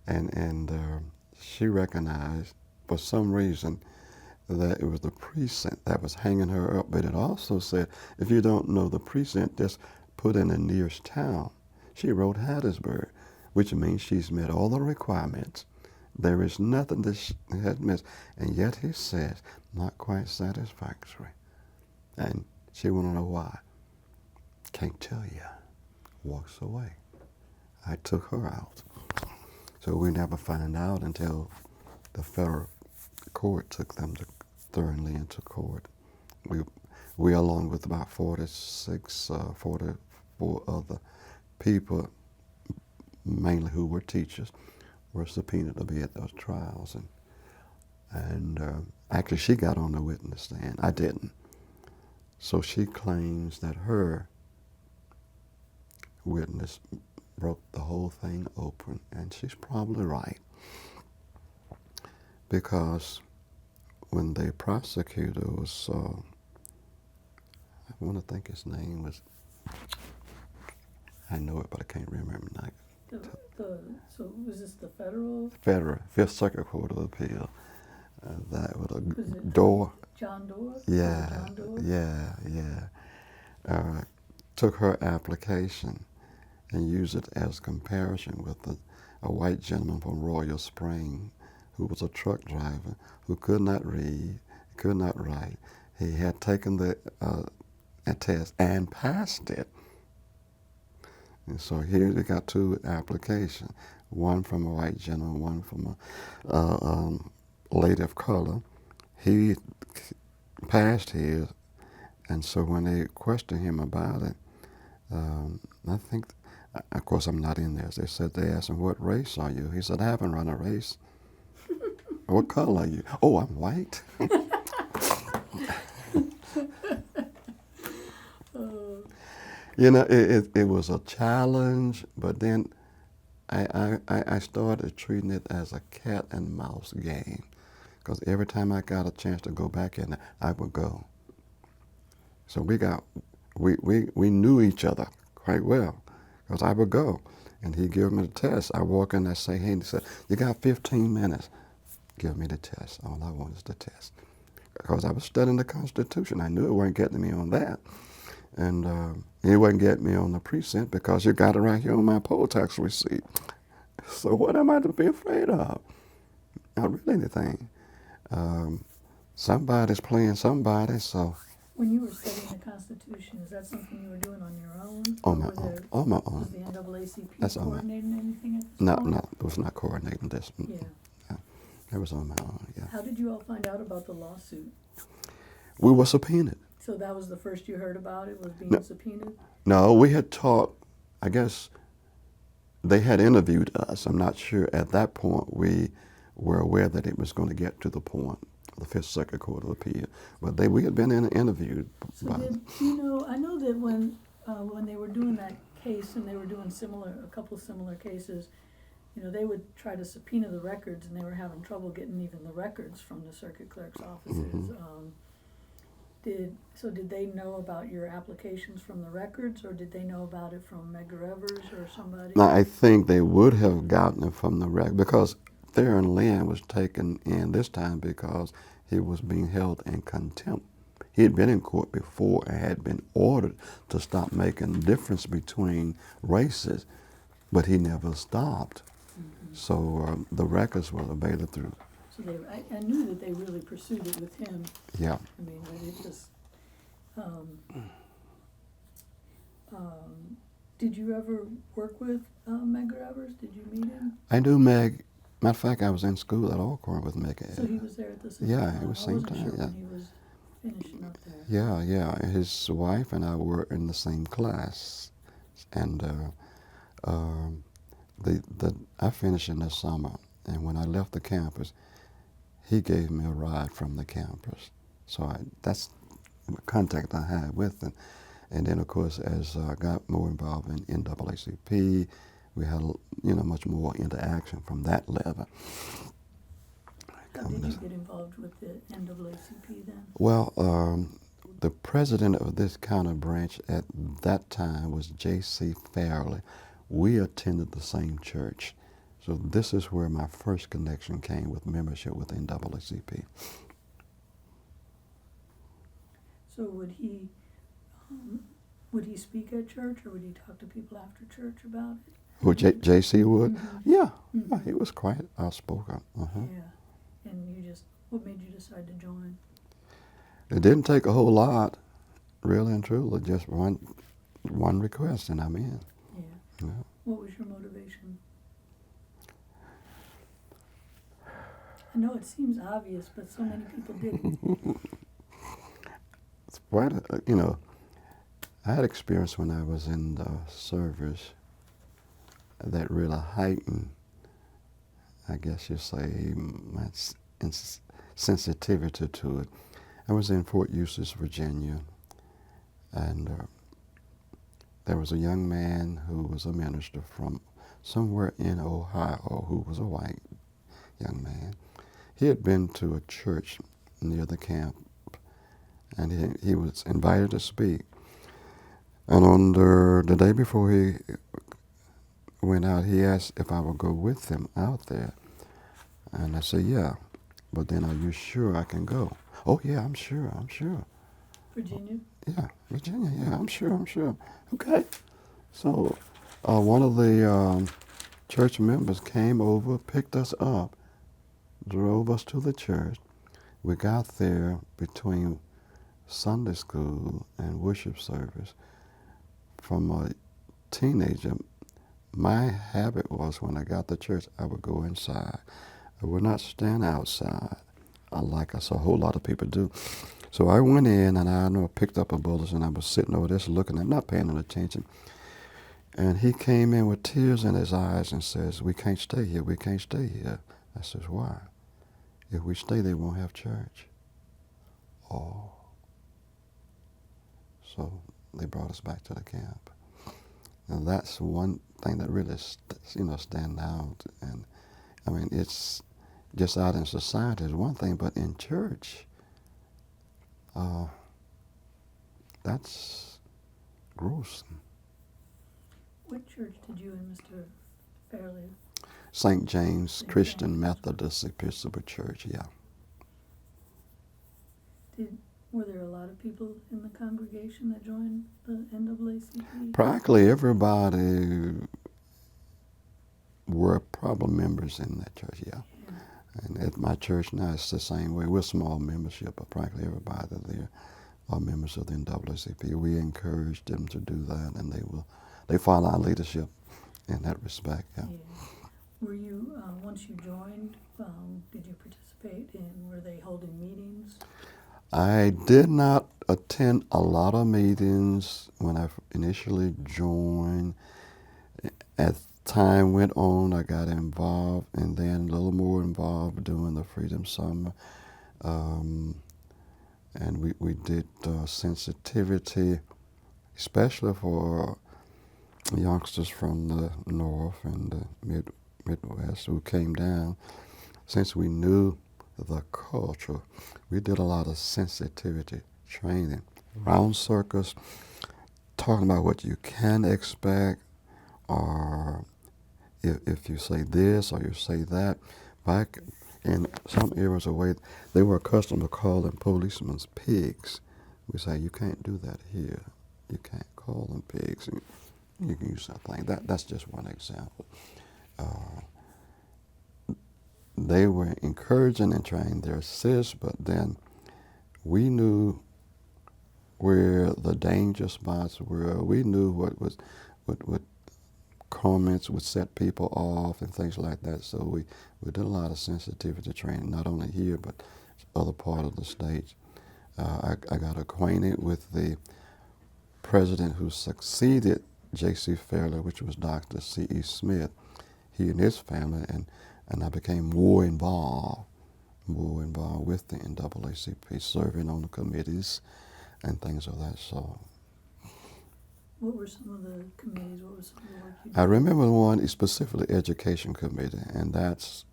and she recognized, for some reason, that it was the precinct that was hanging her up. But it also said, if you don't know the precinct, just put in the nearest town. She wrote Hattiesburg, which means she's met all the requirements. There is nothing that she had missed. And yet he says, not quite satisfactory. And she want to know why. Can't tell you. Walks away. I took her out. So we never find out until the federal court took them to thoroughly into court. We along with about 44 other people, mainly who were teachers, were subpoenaed to be at those trials. And actually she got on the witness stand. I didn't. So she claims that her witness broke the whole thing open, and she's probably right. Because when the prosecutor was, I want to think his name was, I know it, but I can't remember now. So was this the federal? Federal, 5th Circuit Court of Appeal. That was a Was it Dorr. John Dorr? Yeah, John Dorr? yeah. Took her application and used it as comparison with a white gentleman from Royal Spring who was a truck driver who could not read, could not write. He had taken the test and passed it. And so here they got 2 applications, one from a white gentleman, one from a lady of color. He passed his, and so when they questioned him about it, I think, of course I'm not in there, they asked him, what race are you? He said, I haven't run a race. What color are you? Oh, I'm white. You know, it was a challenge, but then I started treating it as a cat and mouse game. Because every time I got a chance to go back in, I would go. So we knew each other quite well. Because I would go. And he'd give me the test. I walk in, I say, hey, and he said, you got 15 minutes. Give me the test. All I want is the test. Because I was studying the Constitution. I knew it wasn't getting me on that. And it wouldn't get me on the precinct because you got it right here on my poll tax receipt. So what am I to be afraid of? Not really anything. Somebody's playing somebody, so. When you were studying the Constitution, is that something you were doing on your own? On my own. On my Was own. the NAACP That's on my- coordinating anything at this No, point? no, it was not coordinating this. Yeah. It was on my own, yeah. How did you all find out about the lawsuit? We were subpoenaed. So that was the first you heard about it, was being No. subpoenaed? No, we had talked, I guess they had interviewed us. I'm not sure at that point we were aware that it was going to get to the point, the Fifth Circuit Court of Appeal. But we had been interviewed. So did you know, I know that when they were doing that case and they were doing a couple similar cases, you know, they would try to subpoena the records and they were having trouble getting even the records from the circuit clerk's offices. Did they know about your applications from the records, or did they know about it from Medgar Evers or somebody? Now, I think they would have gotten it from the record because Theron Lynn was taken in this time because he was being held in contempt. He had been in court before and had been ordered to stop making a difference between races, but he never stopped. So the records were available through. So I knew that they really pursued it with him. Yeah. I mean, but it just, did you ever work with Medgar Evers? Did you meet him? I knew Meg. Matter of fact, I was in school at Alcorn with Meg. So he was there at the same Yeah, time? it was same time, I wasn't sure yeah. when he was finishing up there. Yeah, yeah. His wife and I were in the same class, and I finished in the summer. And when I left the campus, he gave me a ride from the campus. So that's the contact I had with him. And then, of course, as I got more involved in NAACP, we had much more interaction from that level. How did you get involved with the NAACP then? Well, the president of this county branch at that time was J.C. Farrelly. We attended the same church. So this is where my first connection came with membership with NAACP. So would he speak at church, or would he talk to people after church about it? Who, J.C. would? Mm-hmm. Yeah. Mm-hmm. Yeah, he was quite outspoken. Yeah. And what made you decide to join? It didn't take a whole lot, really and truly, just one request and I'm in. Yeah. What was your motivation? I know it seems obvious, but so many people didn't. It's quite, I had experience when I was in the service that really heightened, I guess you'd say, my sensitivity to it. I was in Fort Eustis, Virginia, and there was a young man who was a minister from somewhere in Ohio who was a white young man. He had been to a church near the camp, and he was invited to speak. And on the day before he went out, he asked if I would go with him out there. And I said, yeah. But then, are you sure I can go? Oh, yeah, I'm sure. Virginia? Yeah, Virginia, yeah, I'm sure. Okay. So one of the church members came over, picked us up, drove us to the church. We got there between Sunday school and worship service. From a teenager, my habit was when I got to church, I would go inside. I would not stand outside like a whole lot of people do. So I went in and I picked up a bulletin and I was sitting over there looking, I'm not paying any attention. And he came in with tears in his eyes and says, we can't stay here. I says, why? If we stay, they won't have church. Oh. So they brought us back to the camp. And that's one thing that really, stand out. And I mean, it's just out in society is one thing, but in church, that's gruesome. What church did you and Mr. Fairley? St. James St. Christian James. Methodist Episcopal Church, yeah. Were there a lot of people in the congregation that joined the NAACP? Practically everybody were probably members in that church, yeah. And at my church now, it's the same way. We're small membership, but practically everybody there are members of the NAACP. We encourage them to do that, and they follow our leadership in that respect, yeah. Were you, once you joined, did you participate were they holding meetings? I did not attend a lot of meetings when I initially joined. As time went on, I got involved, and then a little more involved during the Freedom Summer. And we did sensitivity, especially for youngsters from the North and the Midwest who came down. Since we knew the culture, we did a lot of sensitivity training, round circles, talking about what you can expect, or if you say this or you say that. Back in some areas away, they were accustomed to calling policemen pigs. We say, you can't do that here. You can't call them pigs. You can use something. That's just one example. They were encouraging and trying their assist, but then we knew where the danger spots were. We knew what comments would set people off and things like that. So we did a lot of sensitivity training, not only here but other part of the state. I got acquainted with the president who succeeded J.C. Fairley, which was Dr. C.E. Smith, he and his family, and I became more involved with the NAACP, serving on the committees and things of that sort. What were some of the committees? What was some of the work you did? I remember one specifically Education Committee, and that's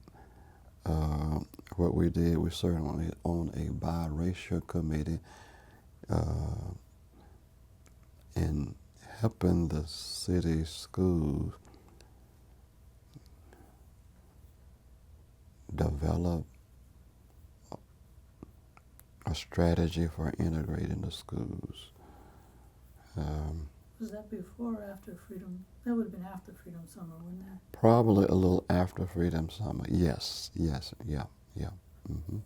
what we did. We served on a biracial committee in helping the city schools develop a strategy for integrating the schools. Was that before or after Freedom? That would have been after Freedom Summer, wouldn't it? Probably a little after Freedom Summer. Yes, yeah. Mm-hmm.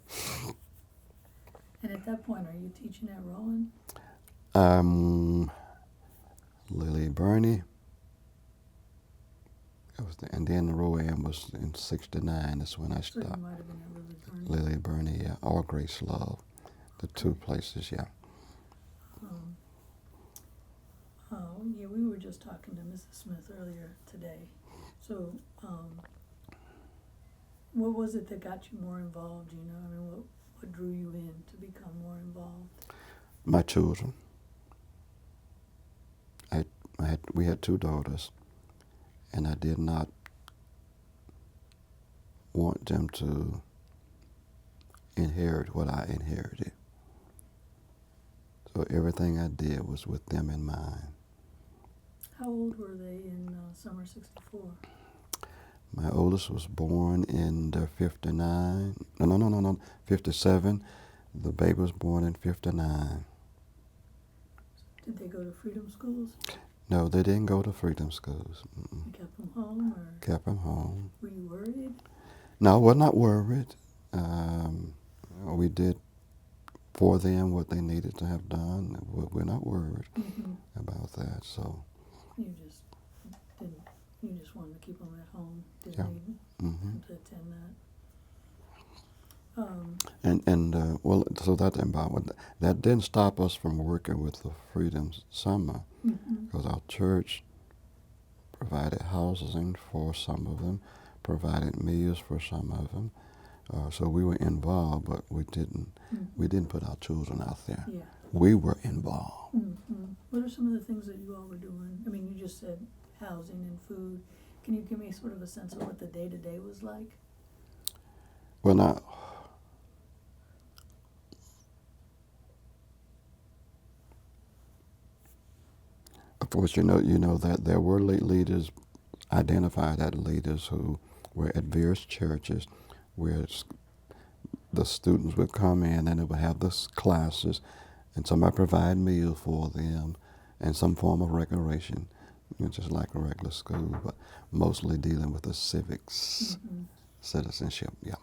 And at that point, are you teaching at Rowan? Lily Burney. And then Rowan was in '69. That's when I So you stopped. might have been at Lily Burney. Lily Burney, yeah, or Grace Love, the two places, yeah. Yeah, we were just talking to Mrs. Smith earlier today. So, what was it that got you more involved? You know, I mean, what drew you in to become more involved? My children. We had two daughters, and I did not want them to inherit what I inherited. So everything I did was with them in mind. How old were they in summer '64? My oldest was born in 57. The baby was born in 59. Did they go to Freedom Schools? No, they didn't go to Freedom Schools. You kept them home, or Kept them home. were you worried? No, we're not worried. We did for them what they needed to have done. We're not worried about that. So. You just didn't. You just wanted to keep them at home. Didn't Yeah. need them to attend that. Well, so that involved. That didn't stop us from working with the Freedom Summer, because our church provided housing for some of them, provided meals for some of them. So we were involved, but we didn't put our children out there. Yeah. we were involved. Mm-hmm. What are some of the things that you all were doing? I mean, you just said housing and food. Can you give me sort of a sense of what the day-to-day was like? Well, now, of course, you know that there were leaders, identified as leaders who were at various churches where the students would come in and they would have the classes, and somebody provide meals for them and some form of recreation, just like a regular school, but mostly dealing with the civics, Mm-hmm. citizenship, yeah.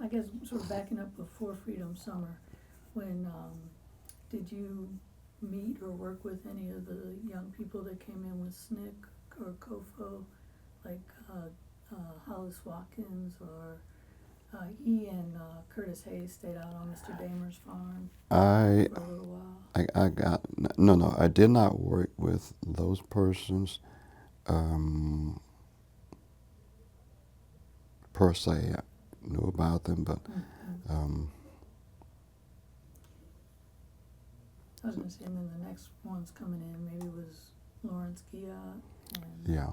I guess sort of backing up before Freedom Summer, when did you meet or work with any of the young people that came in with SNCC or COFO, like Hollis Watkins or he and Curtis Hayes stayed out on Mr. Damer's farm I for a little while? I got no. I did not work with those persons per se. I knew about them, but Mm-hmm. I was going to say, and then the next ones coming in maybe was Lawrence Giat and yeah.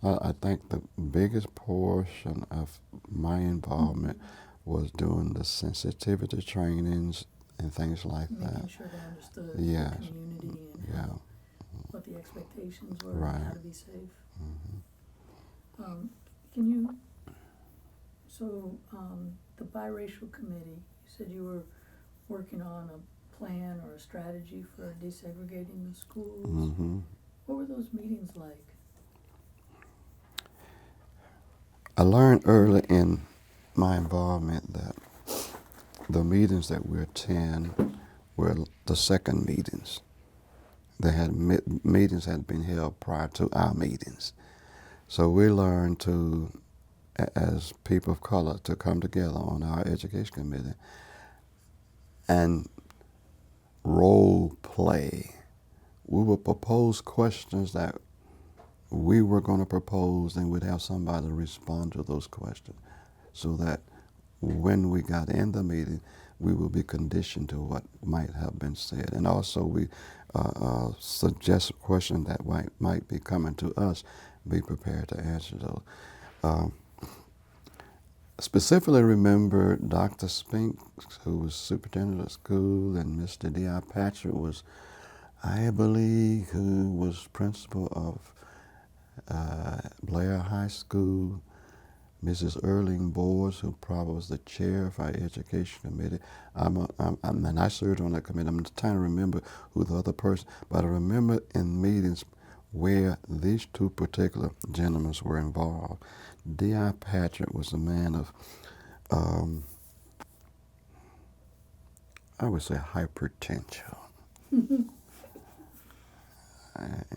I think the biggest portion of my involvement was doing the sensitivity trainings and things like making that. sure they understood Yes. the community and Yeah. what the expectations were Right. and how to be safe. Hmm. Can you, so the biracial committee, you said you were working on a plan or a strategy for desegregating the schools. Hmm. What were those meetings like? I learned early in my involvement that the meetings that we attend were the second meetings. They had meetings had been held prior to our meetings, so we learned to, as people of color, to come together on our education committee and role play. We would propose questions that we were going to propose, and we'd have somebody respond to those questions, so that when we got in the meeting, we would be conditioned to what might have been said. And also we suggest questions that might be coming to us, be prepared to answer those. Um, Specifically remember Dr. Spinks, who was superintendent of school, and Mr. D.I. Patrick was, I believe, who was principal of Blair High School. Mrs. Erling Boers, who probably was the chair of our education committee. And I served on that committee. I'm trying to remember who the other person, but I remember in meetings where these two particular gentlemen were involved. D.I. Patrick was a man of, I would say, hypertension.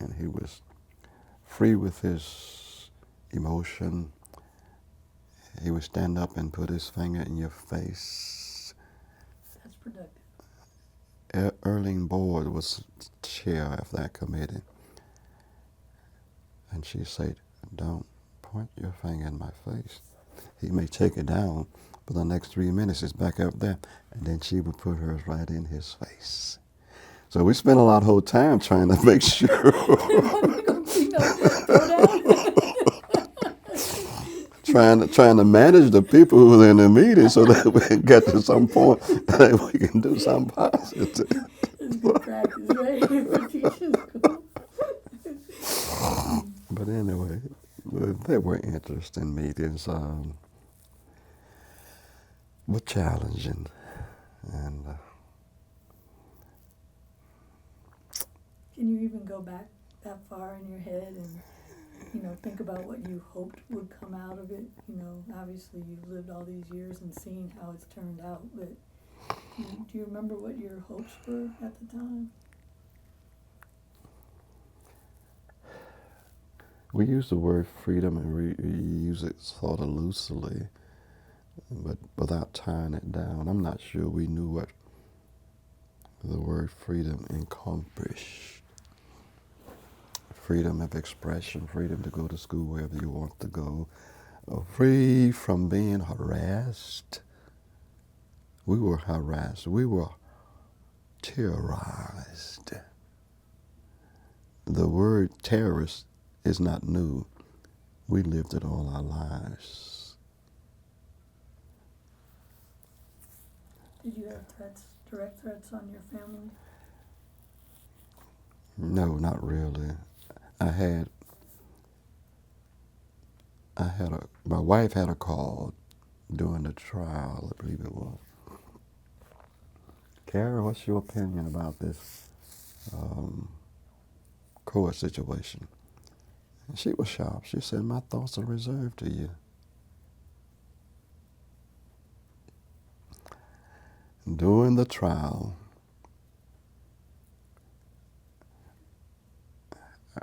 And he was free with his emotion. He would stand up and put his finger in your face. That's productive. Erling Boyd was chair of that committee. And she said, "Don't point your finger in my face." He may take it down, but the next 3 minutes it's back up there. And then she would put hers right in his face. So we spent a lot of whole time trying to make sure. trying to manage the people who were in the meeting so that we can get to some point that we can do something positive. It's good practice, right? For teaching school. But anyway, they were interesting meetings, but challenging. And Can you even go back that far in your head and, think about what you hoped would come out of it? Obviously you've lived all these years and seen how it's turned out, but do you remember what your hopes were at the time? we use the word freedom, and we use it sort of loosely, but without tying it down. I'm not sure we knew what the word freedom encompassed. Freedom of expression, freedom to go to school wherever you want to go, free from being harassed. We were harassed. We were terrorized. The word terrorist is not new. We lived it all our lives. Did you have threats, direct threats on your family? No, not really. My wife had a call during the trial, I believe it was. Kara, what's your opinion about this court situation? And she was sharp. She said, my thoughts are reserved to you. During the trial,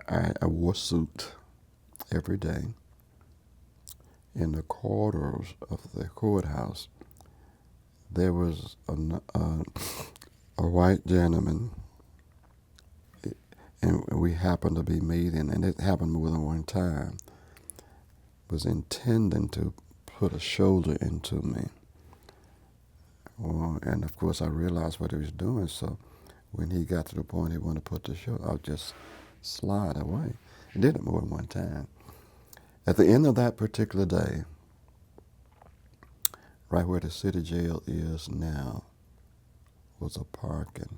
I wore a suit every day. In the corridors of the courthouse, there was a white gentleman, and we happened to be meeting, and it happened more than one time, was intending to put a shoulder into me. Well, and of course I realized what he was doing, so when he got to the point he wanted to put the shoulder, I'll just slide away. I did it more than one time. At the end of that particular day, right where the city jail is now, was a pretty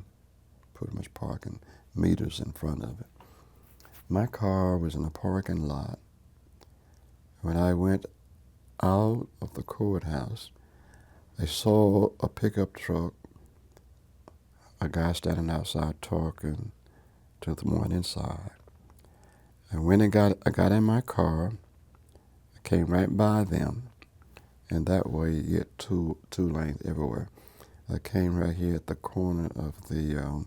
much parking meters in front of it. My car was in a parking lot. When I went out of the courthouse, I saw a pickup truck, a guy standing outside talking to the one inside. And when I got in my car, I came right by them, and that way you get two lanes everywhere. I came right here at the corner of the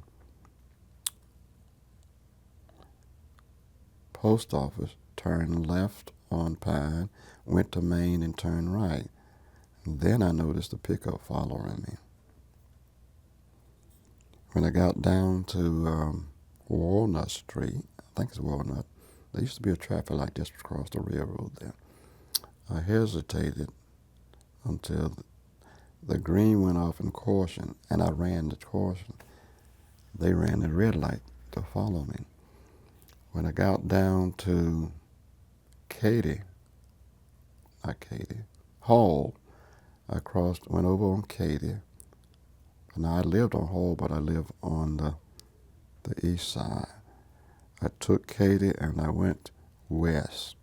post office, turned left on Pine, went to Main and turned right. And then I noticed the pickup following me. When I got down to Walnut Street, I think it's Walnut, there used to be a traffic light just across the railroad there. I hesitated until the green went off in caution, and I ran the caution. They ran the red light to follow me. When I got down to Hall, I went over on Katy. Now I lived on Hall, but I live on the east side. I took Katy and I went west.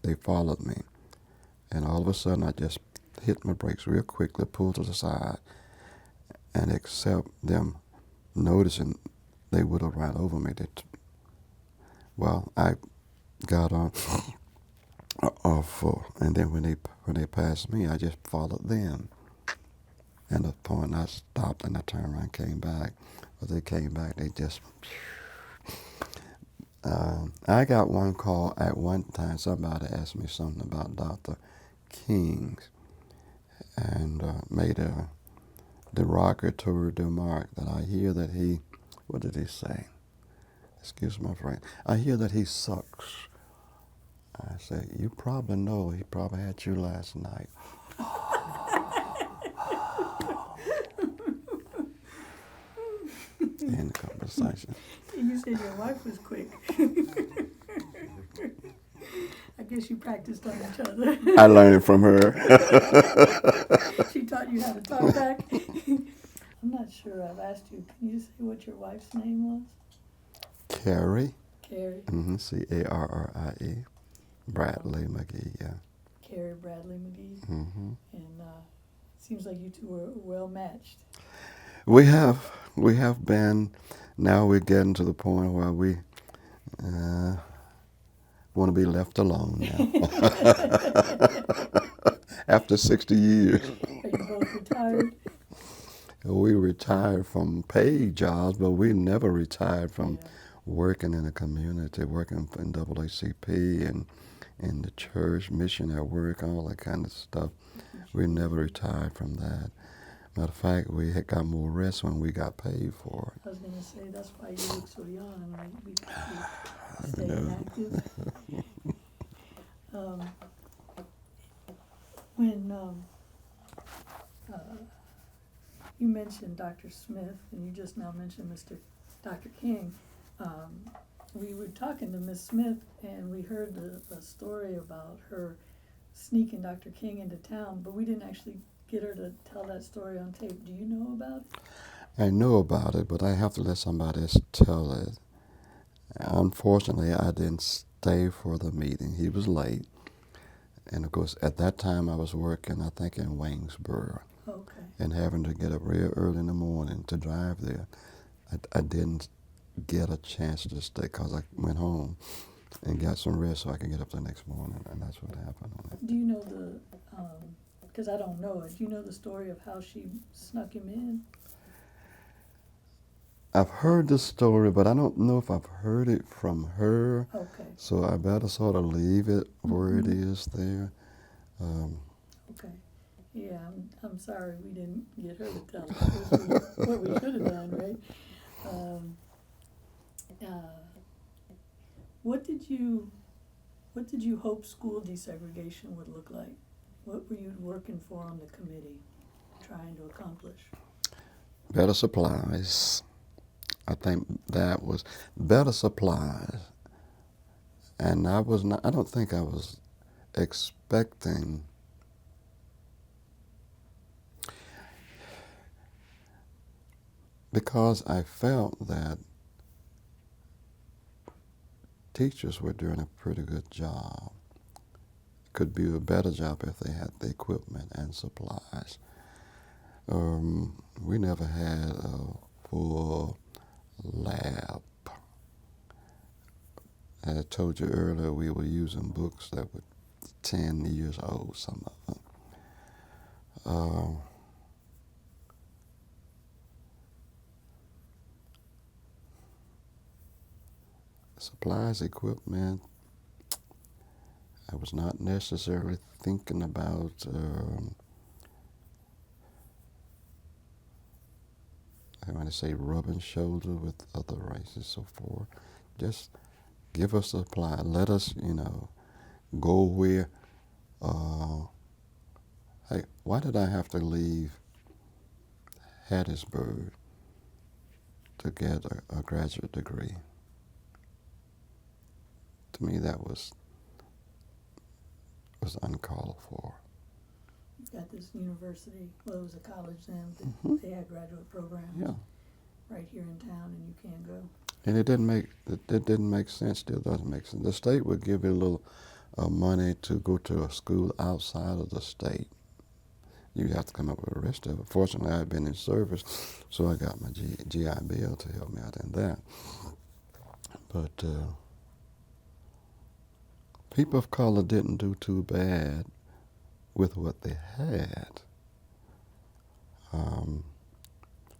They followed me. And all of a sudden I just hit my brakes real quickly, pulled to the side, and except them noticing, they would have run over me. I got on and then when they passed me, I just followed them. And at the point I stopped and I turned around and came back. But they came back, they just... I got one call at one time. Somebody asked me something about Dr. King's and made a derogatory remark that I hear that he... What did he say? Excuse my friend. I hear that he sucks. I said, you probably know he probably had you last night. End conversation. You said your wife was quick. I guess you practiced on each other. I learned it from her. She taught you how to talk back. I'm not sure I've asked you. Can you say what your wife's name was? Carrie. Carrie. Carrie. Bradley Magee, yeah. Carrie Bradley Magee. Mm-hmm. And seems like you two were well matched. We have been. Now we're getting to the point where we want to be left alone now. After 60 years. Are you both retired? We retired from paid jobs, but we never retired from working in the community, working in AACP and in the church, missionary work, all that kind of stuff. We never retired from that. Matter of fact, we had got more rest when we got paid for it. I was going to say, that's why you look so young, right? We stay active. When you mentioned Dr. Smith, and you just now mentioned Dr. King. We were talking to Miss Smith, and we heard a story about her sneaking Dr. King into town, but we didn't actually get her to tell that story on tape. Do you know about it? I know about it, but I have to let somebody else tell it. Unfortunately, I didn't stay for the meeting. He was late. And of course, at that time, I was working, I think, in Waynesboro. Okay. And having to get up real early in the morning to drive there. I didn't get a chance to stay because I went home and got some rest so I could get up the next morning. And that's what happened on it. Do you know because I don't know it, do you know the story of how she snuck him in? I've heard the story, but I don't know if I've heard it from her. Okay. So I better sort of leave it where it Mhm. is there. Okay. Yeah, I'm sorry we didn't get her to tell us what we should have done, right? What did you hope school desegregation would look like? What were you working for on the committee, trying to accomplish? Better supplies. I think that was better supplies. And I don't think I was expecting because I felt that teachers were doing a pretty good job. Could do a better job if they had the equipment and supplies. We never had a full lab. As I told you earlier, we were using books that were 10 years old, some of them. Supplies, equipment, I was not necessarily thinking about I want to say rubbing shoulders with other races, so forth. Just give us supply. Let us, go where. Hey, why did I have to leave Hattiesburg to get a graduate degree? To me, that was uncalled for. At this university, well, it was a college then, Mm-hmm. they had graduate programs Yeah, right here in town, and you can't go. and it didn't make sense. Still doesn't make sense. The state would give you a little money to go to a school outside of the state. You have to come up with the rest of it. Fortunately, I had been in service, so I got my GI Bill to help me out in that. But people of color didn't do too bad with what they had.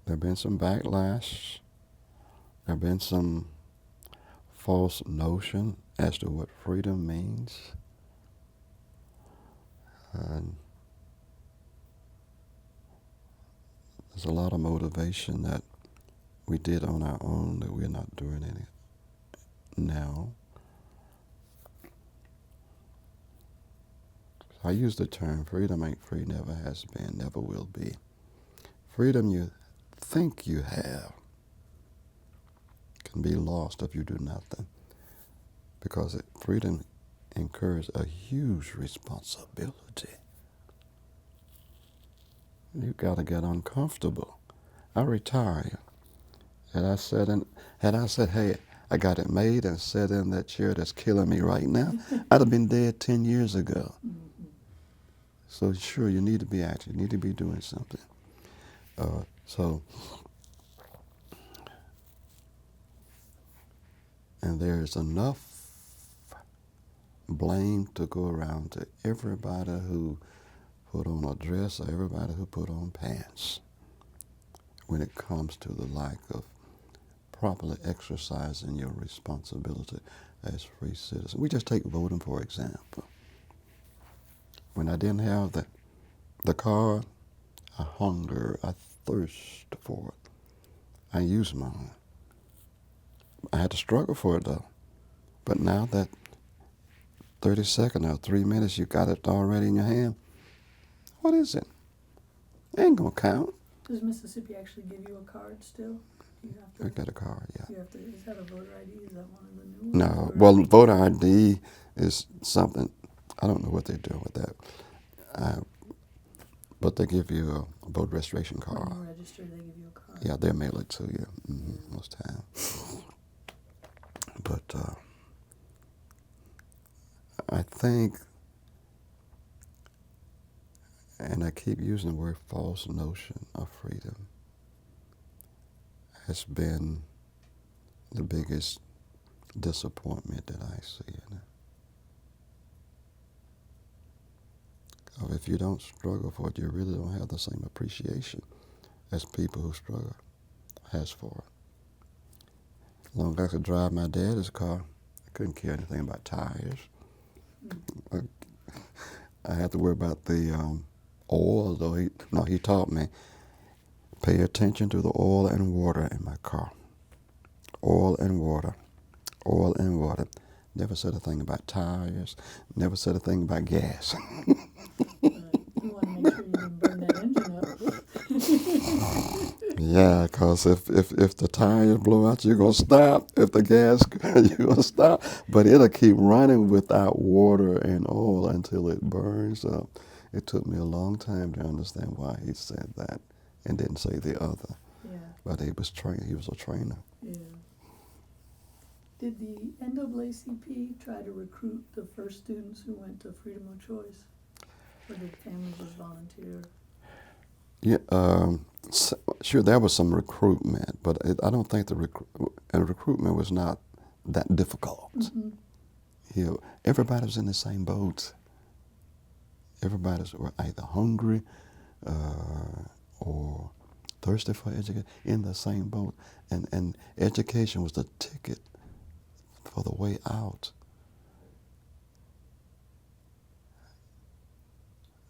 There have been some backlash. There have been some false notion as to what freedom means. And there's a lot of motivation that we did on our own that we're not doing any now. I use the term freedom ain't free, never has been, never will be. Freedom you think you have can be lost if you do nothing, because freedom incurs a huge responsibility. You got to get uncomfortable. I retire, and had I said, hey, I got it made and sat in that chair that's killing me right now, I'd have been dead 10 years ago. Mm-hmm. So sure, you need to be active. You need to be doing something. And there's enough blame to go around to everybody who put on a dress or everybody who put on pants when it comes to the lack of properly exercising your responsibility as free citizens. We just take voting, for example. When I didn't have the card, I hunger, I thirst for it. I used mine. I had to struggle for it though. But now that 30 seconds or 3 minutes, you got it already in your hand, what is it? It ain't gonna count. Does Mississippi actually give you a card still? Do you have to? I got a card, yeah. You have to. Is that a voter ID? Is that one of the new ones? No, or- well, voter ID is something, I don't know what they're doing with that. But they give you a voter registration card. When you register, they give you a card. Yeah, they'll mail it to you most time. But I think, and I keep using the word false notion of freedom, has been the biggest disappointment that I see in it. If you don't struggle for it, you really don't have the same appreciation as people who struggle has for it. As long as I could drive my dad's car, I couldn't care anything about tires. I had to worry about the oil, though. He taught me, pay attention to the oil and water in my car. Oil and water. Oil and water. Never said a thing about tires. Never said a thing about gas. You want to make sure you didn't burn that engine up. Yeah, because if the tires blow out, you're going to stop. If the gas, you're going to stop. But it'll keep running without water and oil until it burns up. It took me a long time to understand why he said that and didn't say the other. Yeah. But he was a trainer. Yeah. Did the NAACP try to recruit the first students who went to Freedom of Choice? Or did families just volunteer? Yeah, sure, there was some recruitment, but I don't think the recruitment was not that difficult. Mm-hmm. You know, everybody was in the same boat. Everybody was either hungry or thirsty for education, in the same boat. And education was the ticket for the way out.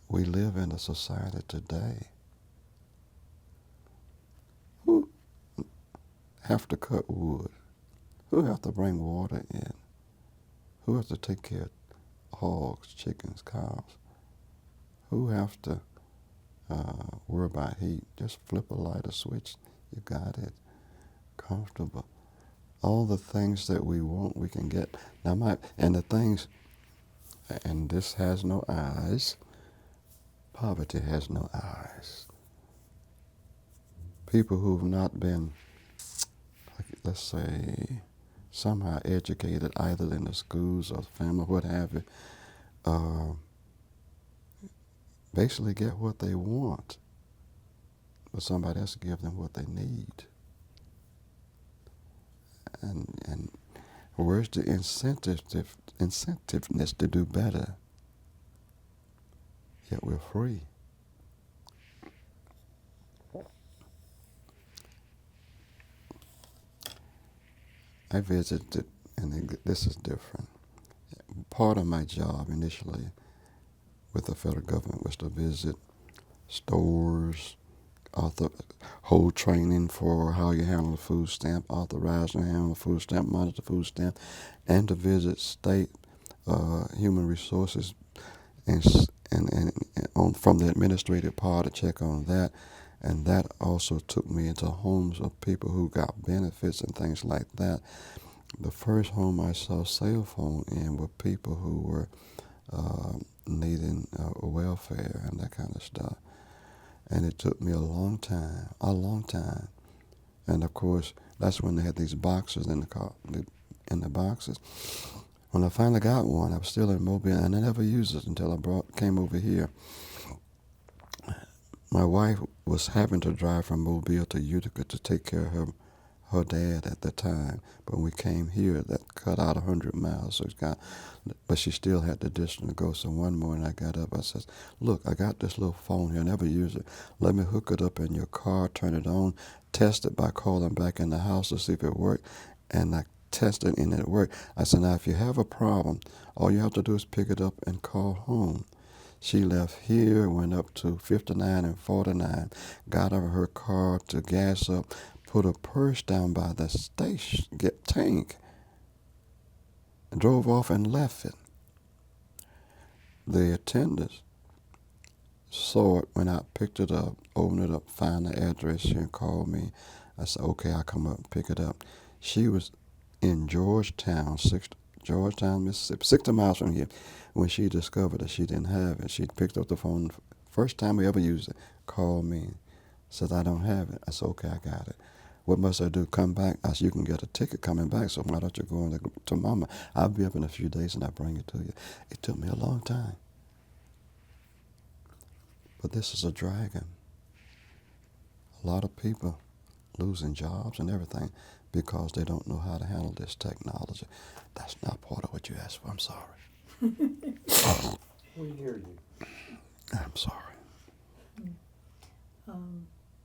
We live in a society today who have to cut wood, who have to bring water in, who have to take care of hogs, chickens, cows, who have to worry about heat. Just flip a lighter switch, you got it, comfortable. All the things that we want, we can get. Now, and the things, and this has no eyes. Poverty has no eyes. People who've not been, let's say, somehow educated either in the schools or family, what have you, basically get what they want, but somebody else give them what they need. And where's the incentiveness to do better? Yet we're free. I visited, and this is different. Part of my job initially with the federal government was to visit stores, hold training for how you handle the food stamp, authorize and handle the food stamp, monitor the food stamp, and to visit state human resources and from the administrative part to check on that. And that also took me into homes of people who got benefits and things like that. The first home I saw cell phone in were people who were needing welfare and that kind of stuff. And it took me a long time. And of course, that's when they had these boxes in the car, in the boxes. When I finally got one, I was still in Mobile, and I never used it until I came over here. My wife was having to drive from Mobile to Utica to take care of her dad at the time. But when we came here, that cut out 100 miles, so but she still had the distance to go. So one morning I got up, I said, look, I got this little phone here, I never use it. Let me hook it up in your car, turn it on, test it by calling back in the house to see if it worked. And I tested and it worked. I said, now if you have a problem, all you have to do is pick it up and call home. She left here, went up to 59 and 49, got out of her car to gas up, put her purse down by the station, tank, and drove off and left it. The attendants saw it, went out, picked it up, opened it up, found the address. She called me. I said, okay, I'll come up and pick it up. She was in Georgetown, Mississippi, 60 miles from here, when she discovered that she didn't have it. She picked up the phone, first time we ever used it, called me, said, I don't have it. I said, okay, I got it. What must I do? Come back? I said, you can get a ticket coming back, so why don't you go to Mama? I'll be up in a few days and I'll bring it to you. It took me a long time. But this is a dragon. A lot of people losing jobs and everything because they don't know how to handle this technology. That's not part of what you asked for. I'm sorry. We hear you. I'm sorry.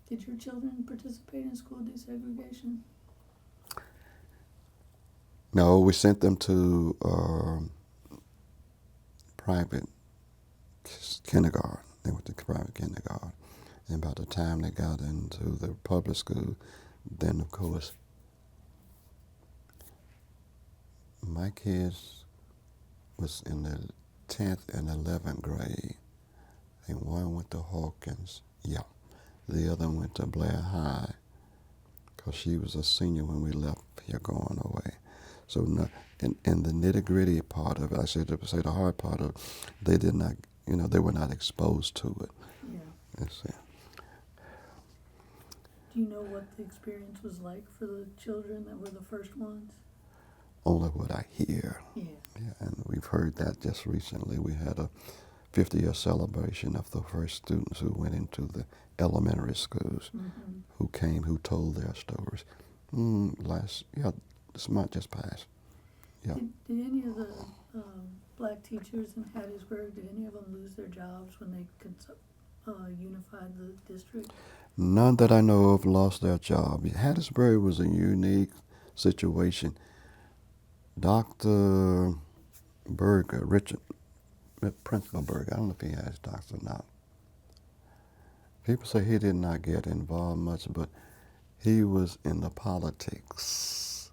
Did your children participate in school desegregation? No, we sent them to private kindergarten. They went to private kindergarten. And by the time they got into the public school, then of course, my kids was in the 10th and 11th grade. And one went to Hawkins. Yeah. The other went to Blair High because she was a senior when we left here going away. So in the nitty-gritty part of it, I say the hard part of it, they did not, they were not exposed to it. Yeah. Let's see. Do you know what the experience was like for the children that were the first ones? Only what I hear. Yeah. Yeah, and we've heard that just recently. We had a 50-year celebration of the first students who went into the elementary schools, who told their stories. This month just passed. Yeah. Did any of the black teachers in Hattiesburg, did any of them lose their jobs when they unified the district? None that I know of lost their job. Hattiesburg was a unique situation. Dr. Berger, Principal Berger, I don't know if he has doctor or not. People say he did not get involved much, but he was in the politics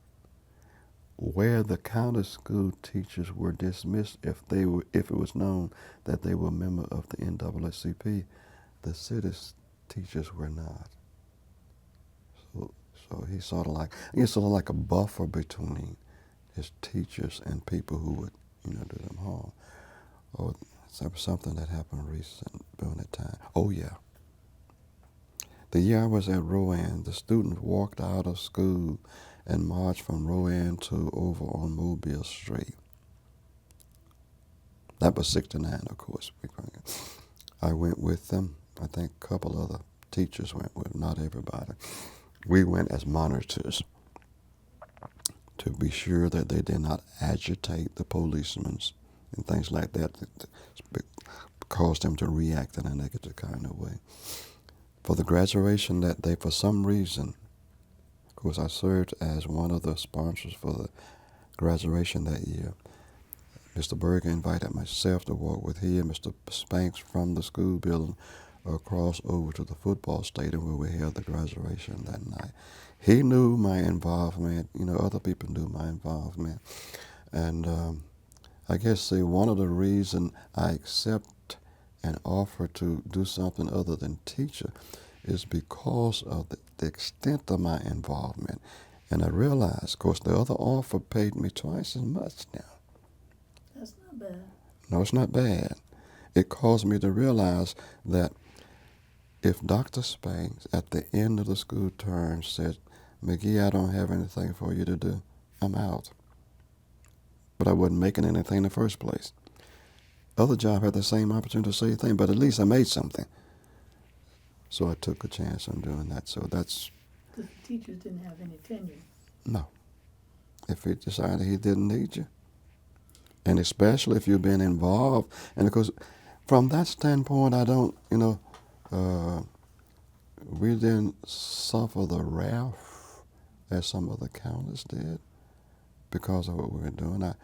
where the county school teachers were dismissed if it was known that they were a member of the NAACP. The city teachers were not. So he's sort of like a buffer between his teachers and people who would do them harm. Or something that happened recent during that time. Oh yeah. The year I was at Rowan, the students walked out of school and marched from Rowan to over on Mobile Street. That was 69, of course. I went with them. I think a couple other teachers went with, not everybody. We went as monitors to be sure that they did not agitate the policemen and things like that caused them to react in a negative kind of way. For the graduation that day, for some reason, of course, I served as one of the sponsors for the graduation that year. Mr. Berger invited myself to walk with he and Mr. Spanks from the school building across over to the football stadium where we held the graduation that night. He knew my involvement, other people knew my involvement. And I guess one of the reasons I accept an offer to do something other than teacher is because of the extent of my involvement. And I realized, of course, the other offer paid me twice as much now. That's not bad. No, it's not bad. It caused me to realize that if Dr. Spanks at the end of the school term said, McGee, I don't have anything for you to do, I'm out. But I wasn't making anything in the first place. Other job had the same opportunity to say the thing, but at least I made something. So I took a chance on doing that. So that's... Because the teachers didn't have any tenure. No. If he decided he didn't need you. And especially if you've been involved. And of course, from that standpoint, I don't, we didn't suffer the wrath as some other counties did because of what we were doing. I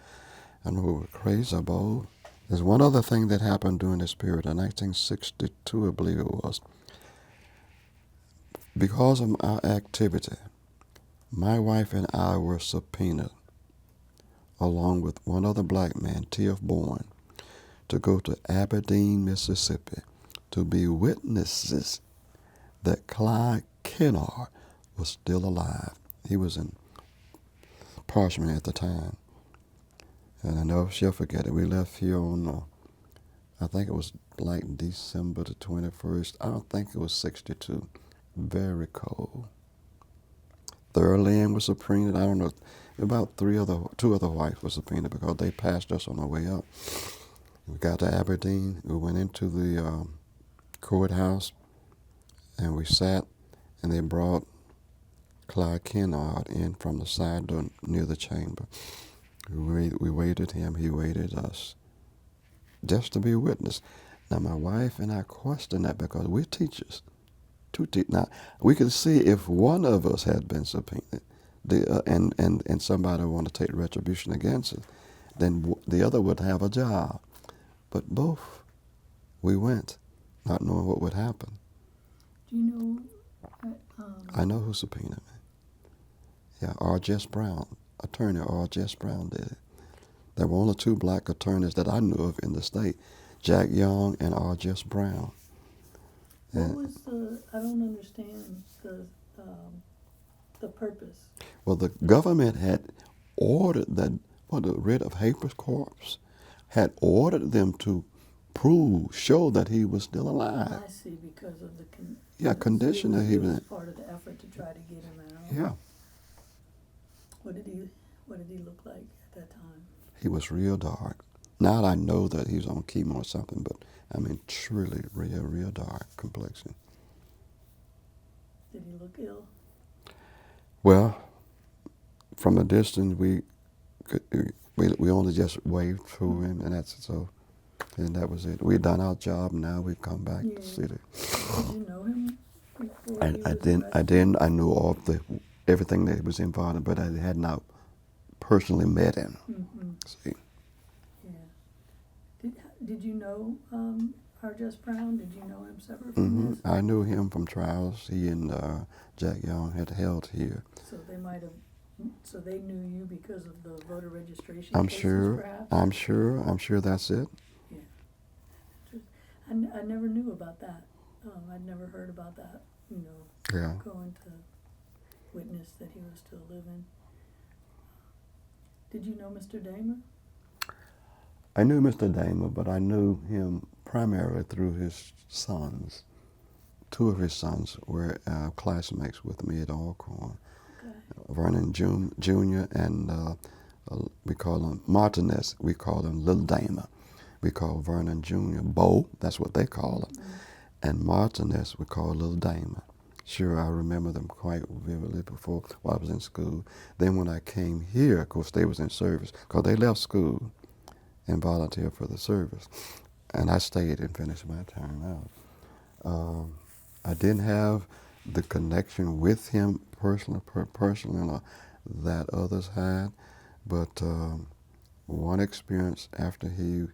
know we were crazy about. There's one other thing that happened during this period, in 1962, I believe it was. Because of our activity, my wife and I were subpoenaed, along with one other black man, T.F. Bourne, to go to Aberdeen, Mississippi, to be witnesses that Clyde Kennard was still alive. He was in Parchment at the time. And I never shall forget it. We left here on, I think it was like December the 21st. I don't think it was 62. Very cold. Third land was subpoenaed. I don't know. About two other whites were subpoenaed because they passed us on our way up. We got to Aberdeen. We went into the courthouse and we sat, and they brought Clyde Kennard in from the side door near the chamber. We waited him. He waited us, just to be a witness. Now, my wife and I questioned that because we're teachers. Now, we could see if one of us had been subpoenaed, and somebody wanted to take retribution against it, then the other would have a job. But both, we went, not knowing what would happen. Do you know? I know who subpoenaed me. Yeah, R. Jess Brown, attorney R. Jess Brown did it. There were only two black attorneys that I knew of in the state, Jack Young and R. Jess Brown. What was I don't understand the purpose. Well, the government had ordered the writ of habeas corpus, had ordered them to show that he was still alive. I see, because of the condition that he was in. Part of the effort to try to get him out. Yeah. What did he look like at that time? He was real dark. Now I know that he was on chemo or something, but I mean, truly real dark complexion. Did he look ill? Well, from a distance, we only just waved through him, and that was it. We'd done our job. Now we've come back to the city. Did you know him before? I didn't. I knew all everything that he was involved in, but I had not personally met him. Mm-hmm. See. Yeah. Did you know R. Jess Brown? Did you know him separate from this? I knew him from trials. He and Jack Young had held here. So they knew you because of the voter registration I'm cases, sure. perhaps? I'm sure that's it. Yeah. I never knew about that. I'd never heard about that. Yeah. Going to witness that he was still living. Did you know Mr. Damer? I knew Mr. Damer, but I knew him primarily through his sons. Two of his sons were classmates with me at Alcorn. Okay. Vernon Jr. and we call him Martinez. We call him Little Damer. We call Vernon Jr. Bo. That's what they call him. Mm-hmm. And Martinez we call Little Damer. Sure, I remember them quite vividly before while I was in school. Then when I came here, of course, they was in service because they left school and volunteered for the service. And I stayed and finished my time out. I didn't have the connection with him personally that others had, but one experience after he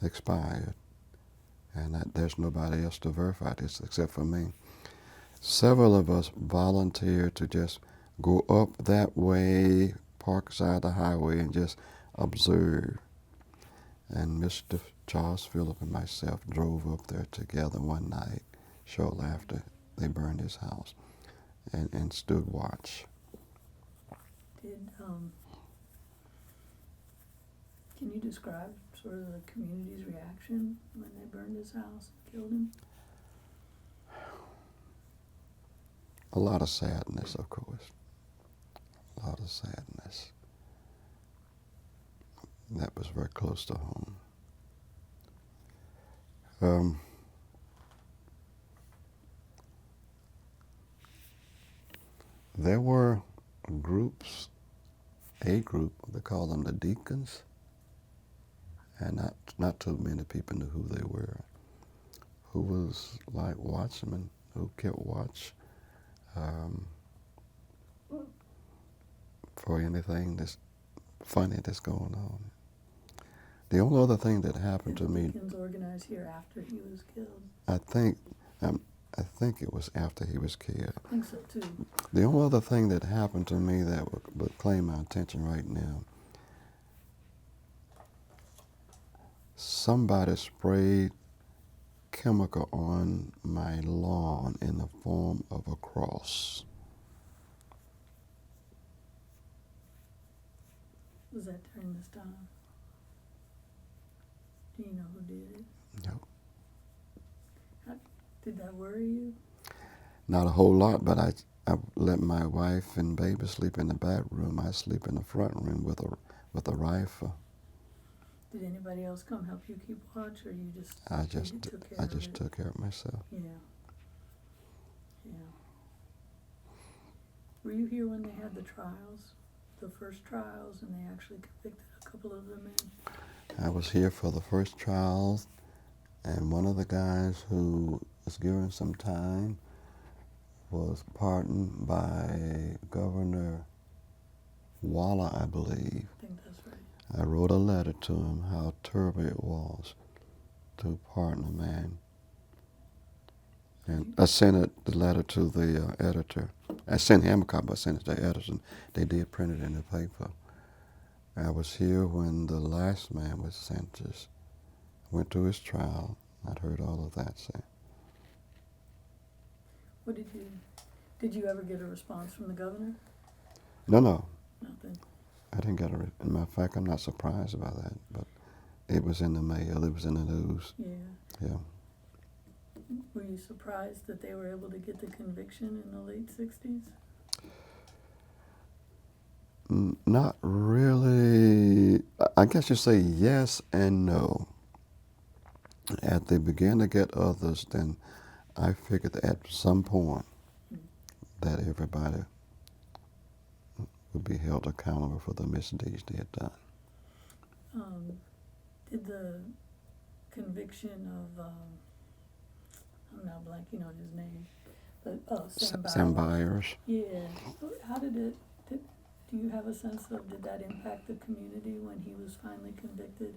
expired, and there's nobody else to verify this except for me. Several of us volunteered to just go up that way, park beside the highway, and just observe. And Mr. Charles Phillip and myself drove up there together one night, shortly after they burned his house, and stood watch. Can you describe sort of the community's reaction when they burned his house and killed him? A lot of sadness, of course. A lot of sadness. That was very close to home. There were groups, a group, they call them the deacons, and not too many people knew who they were, who was like watchmen, who kept watch for anything that's funny that's going on. The only other thing that happened to me... Deacons organized here after he was killed? I think it was after he was killed. I think so, too. The only other thing that happened to me that would claim my attention right now, somebody sprayed chemical on my lawn in the form of a cross. Was that during this time? Do you know who did it? No. Did that worry you? Not a whole lot, but I let my wife and baby sleep in the back room. I sleep in the front room with a rifle. Did anybody else come help you keep watch, or you just took care I of just it? took care of myself. Yeah. Yeah. Were you here when they had the trials, the first trials, and they actually convicted a couple of the men? I was here for the first trials, and one of the guys who was given some time was pardoned by Governor Waller, I believe. I think that's right. I wrote a letter to him how terrible it was to pardon a man. And I sent the letter to the editor. I sent him a copy, I sent it to the editor, and they did print it in the paper. I was here when the last man was sentenced, went to his trial. I'd heard all of that say. What did you ever get a response from the governor? No, Nothing. I didn't get a. As a matter of fact, I'm not surprised about that, but it was in the mail, it was in the news. Yeah. Yeah. Were you surprised that they were able to get the conviction in the late 60s? Not really. I guess you say yes and no. As they began to get others, then I figured at some point that everybody would be held accountable for the misdeeds they had done. Did the conviction of, I'm now blanking on his name, but Sam Byers. Yeah. How did it, do you have a sense of, did that impact the community when he was finally convicted?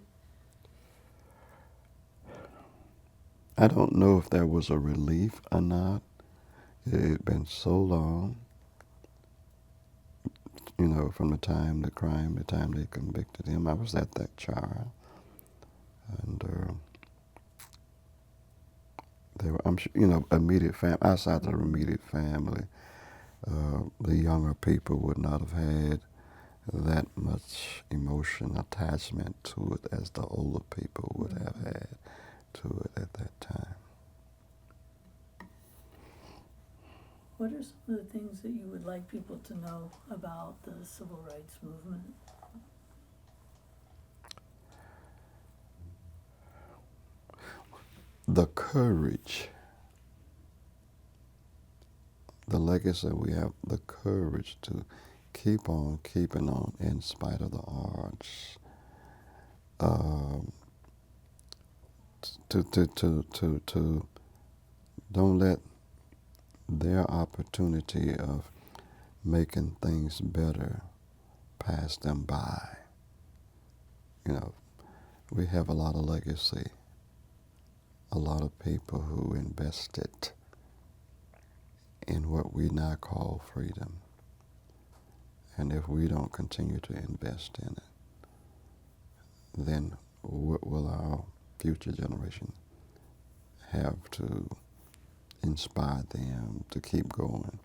I don't know if there was a relief or not. It had been so long, from the time the crime, the time they convicted him. I was at that trial. And they were, I'm sure, immediate family, outside their immediate family, the younger people would not have had that much emotional attachment to it as the older people would have had to it at that time. What are some of the things that you would like people to know about the civil rights movement? The courage, the legacy we have, the courage to keep on keeping on in spite of the odds. To don't let their opportunity of making things better pass them by. We have a lot of legacy, a lot of people who invested in what we now call freedom. And if we don't continue to invest in it, then what will our future generation have to inspire them to keep going?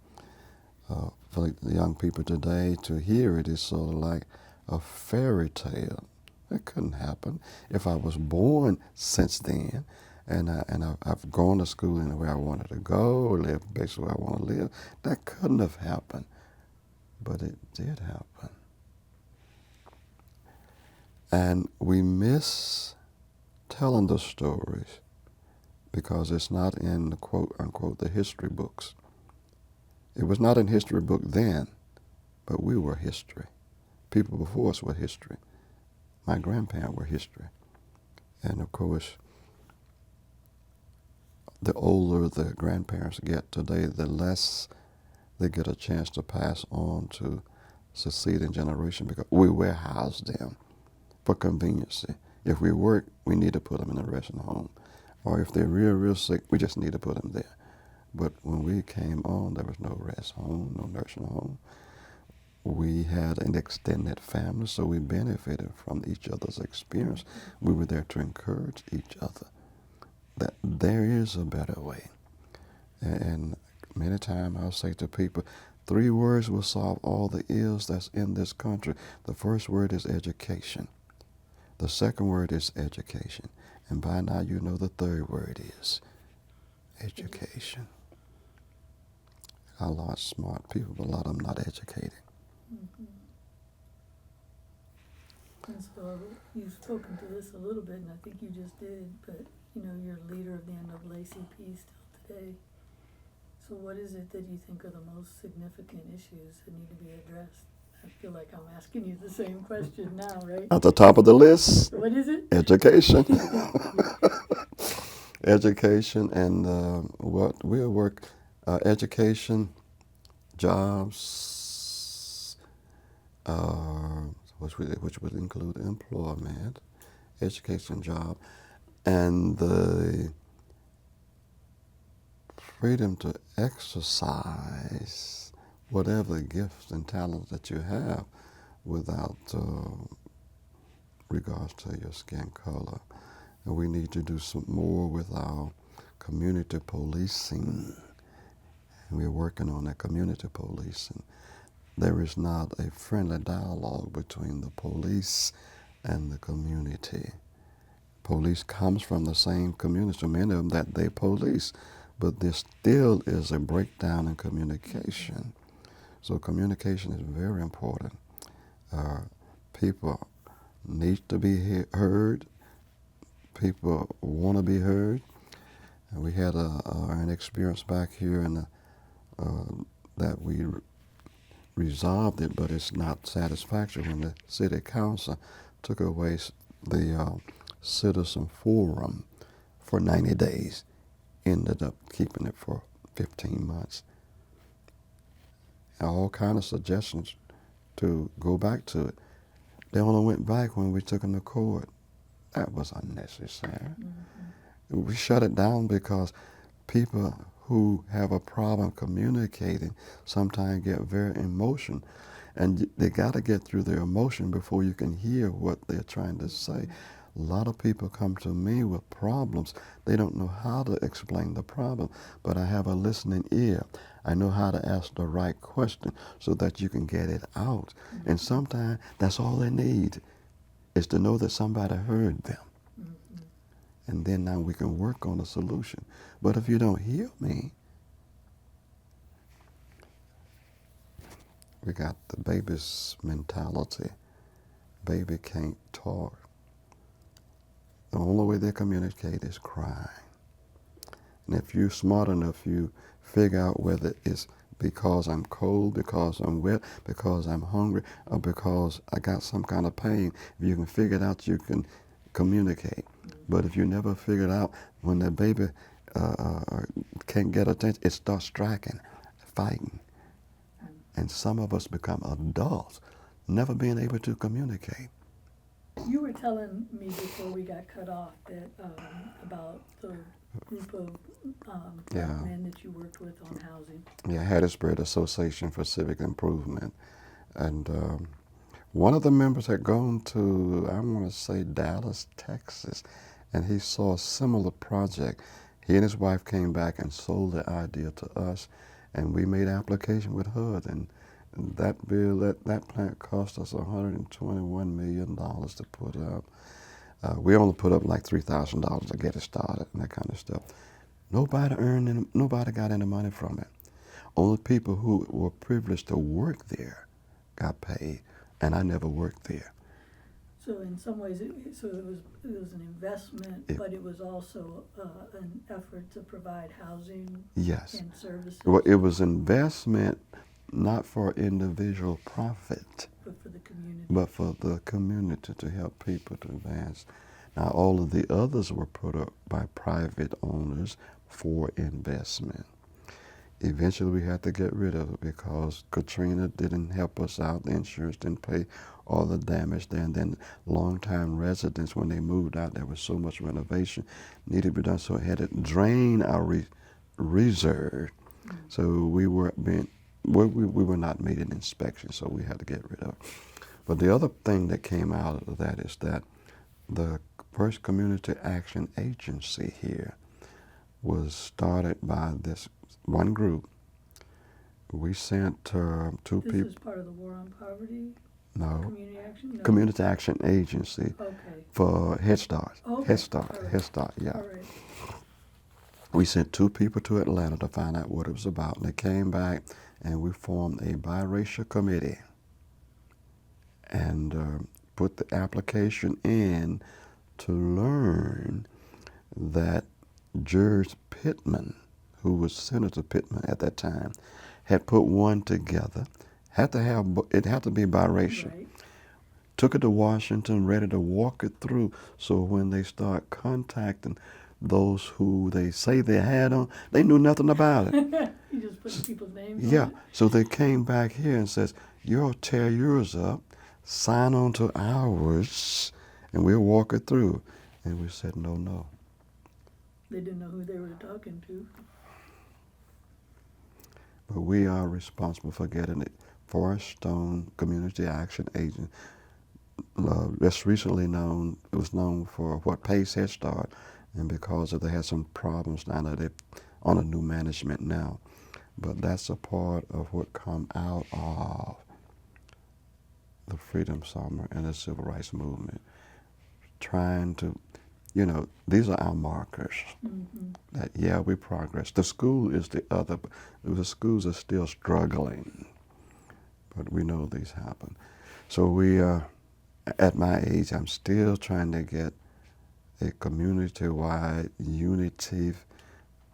For the young people today, to hear it is sort of like a fairy tale. It couldn't happen. If I was born since then, and I've gone to school in the way I wanted to go, or live basically where I want to live, that couldn't have happened. But it did happen. And we miss telling the stories because it's not in the quote unquote the history books. It was not in history book then, but we were history. People before us were history. My grandparents were history. And of course, the older the grandparents get today, the less they get a chance to pass on to succeeding generation because we warehouse them for convenience. If we work, we need to put them in a nursing home. Or if they're real sick, we just need to put them there. But when we came on, there was no rest home, no nursing home. We had an extended family, so we benefited from each other's experience. We were there to encourage each other. that there is a better way. And many times I'll say to people, 3 words will solve all the ills that's in this country. The first word is education. The second word is education. And by now you know the third word is education. A lot of smart people, but a lot of them not educated. Mm-hmm. And so you've spoken to this a little bit, and I think you just did, but you're leader of the NAACP still today. So what is it that you think are the most significant issues that need to be addressed? I feel like I'm asking you the same question now, right? At the top of the list, What is it? education. Education and what we'll work, education, jobs, which would include employment, education, job, and the freedom to exercise whatever gifts and talents that you have without regards to your skin color. And we need to do some more with our community policing. And we're working on that community policing. There is not a friendly dialogue between the police and the community. Police comes from the same community, so many of them that they police, but there still is a breakdown in communication. So communication is very important. People need to be heard. People want to be heard. And we had an experience back here in that we resolved it, but it's not satisfactory when the city council took away the citizen forum for 90 days, ended up keeping it for 15 months. All kind of suggestions to go back to it. They only went back when we took them to court. That was unnecessary. Mm-hmm. We shut it down because people who have a problem communicating sometimes get very emotional, and they got to get through their emotion before you can hear what they're trying to say. A lot of people come to me with problems. They don't know how to explain the problem, but I have a listening ear. I know how to ask the right question so that you can get it out. Mm-hmm. And sometimes that's all they need, is to know that somebody heard them. Mm-hmm. And then now we can work on a solution. But if you don't hear me, we got the baby's mentality. Baby can't talk. The only way they communicate is crying. And if you're smart enough, you figure out whether it's because I'm cold, because I'm wet, because I'm hungry, or because I got some kind of pain. If you can figure it out, you can communicate. But if you never figure it out, when the baby can't get attention, it starts striking, fighting. And some of us become adults, never being able to communicate. You were telling me before we got cut off that about the group of men that you worked with on housing. Yeah, Hattiesburg Association for Civic Improvement. And one of the members had gone to, I want to say, Dallas, Texas, and he saw a similar project. He and his wife came back and sold the idea to us, and we made application with HUD, and that plant cost us $121 million to put up. We only put up like $3,000 to get it started and that kind of stuff. Nobody got any money from it. Only people who were privileged to work there got paid, and I never worked there. So in some ways, it was an investment, but it was also an effort to provide housing. Yes. And services. Well, it was investment, not for individual profit, but for the community. But for the community, to help people to advance. Now, all of the others were put up by private owners for investment. Eventually, we had to get rid of it because Katrina didn't help us out. The insurance didn't pay all the damage there. And then long-time residents, when they moved out, there was so much renovation needed to be done. So it had to drain our reserve. Mm-hmm. So we were not made an inspection, so we had to get rid of it. But the other thing that came out of that is that the first community action agency here was started by this one group. We sent two This people. is part of the War on Poverty? No, Community Action? No. Community Action Agency Okay. for Head Start. Okay. Head Start. All right. Head Start. Yeah. All right. We sent two people to Atlanta to find out what it was about. And they came back, and we formed a biracial committee and put the application in to learn that George Pittman, who was Senator Pittman at that time, had put one together. It had to be biracial. Right. Took it to Washington, ready to walk it through. So when they start contacting those who they say they had on, they knew nothing about it. You just put people's names on Yeah. it? So they came back here and says, "You'll tear yours up, sign on to ours, and we'll walk it through." And we said, no. They didn't know who they were talking to. But we are responsible for getting it. Forest Stone Community Action Agent. That's recently known. It was known for what pays Head Start, and because of they had some problems now that they're on a new management now. But that's a part of what come out of the Freedom Summer and the Civil Rights Movement. Trying to, these are our markers. Mm-hmm. That, yeah, we progress. The school is the other. The schools are still struggling, but we know these happen. So we, at my age, I'm still trying to get a community-wide unity,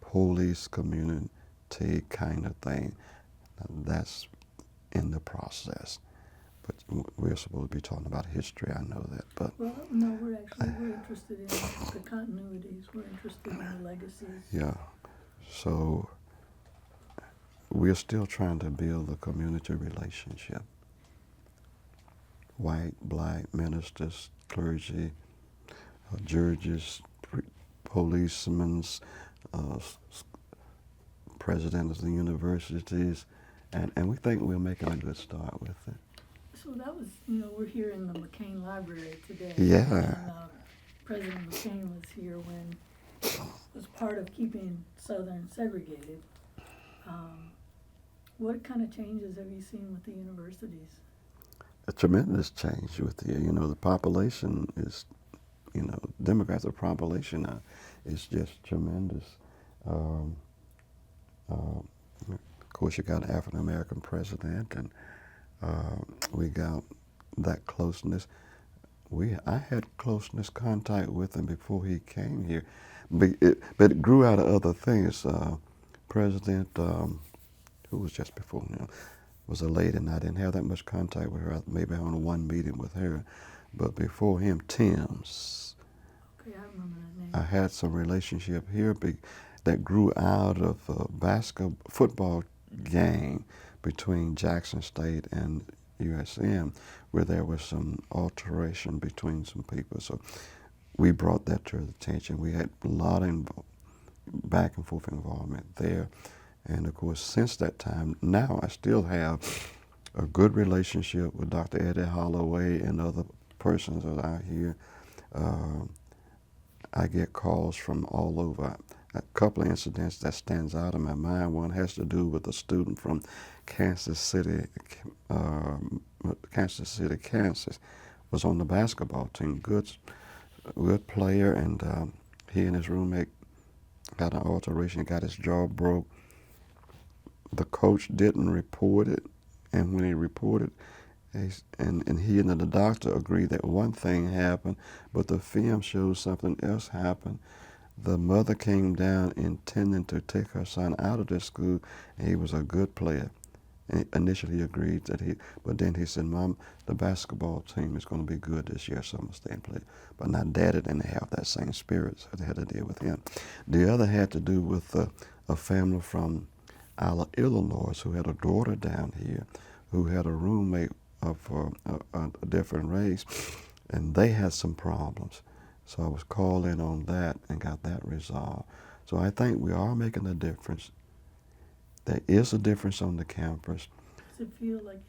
police community kind of thing. That's in the process. But we're supposed to be talking about history, I know that. But Well, no, we're interested in the continuities. We're interested in the legacies. yeah, so we're still trying to build a community relationship. White, black, ministers, clergy, judges, policemen, president of the universities, and we think we're making a good start with it. So that was, we're here in the McCain Library today. Yeah. And President McCain was here when it was part of keeping Southern segregated. What kind of changes have you seen with the universities? A tremendous change with the population is, demographic population is just tremendous. Of course, you got an African American president, and we got that closeness. I had closeness contact with him before he came here, but it grew out of other things. President, who was just before him, was a lady, and I didn't have that much contact with her. Maybe on one meeting with her, but before him, Tim's. Okay, I remember that name. I had some relationship here that grew out of a football game between Jackson State and USM, where there was some alteration between some people. So we brought that to his attention. We had a lot of back and forth involvement there. And of course, since that time, now I still have a good relationship with Dr. Eddie Holloway and other persons that are here. I get calls from all over. A couple of incidents that stands out in my mind. One has to do with a student from Kansas City, Kansas, was on the basketball team. Good player, and he and his roommate had an alteration. Got his jaw broke. The coach didn't report it, and when he reported, and he and the doctor agreed that one thing happened, but the film shows something else happened. The mother came down intending to take her son out of the school, and he was a good player. And initially he agreed but then he said, "Mom, the basketball team is going to be good this year, so I'm going to stay and play." But now Daddy didn't have that same spirit, so they had to deal with him. The other had to do with a family from Illinois who had a daughter down here who had a roommate of a different race, and they had some problems. So I was called in on that and got that resolved. So I think we are making a difference. There is a difference on the campus. Does it feel like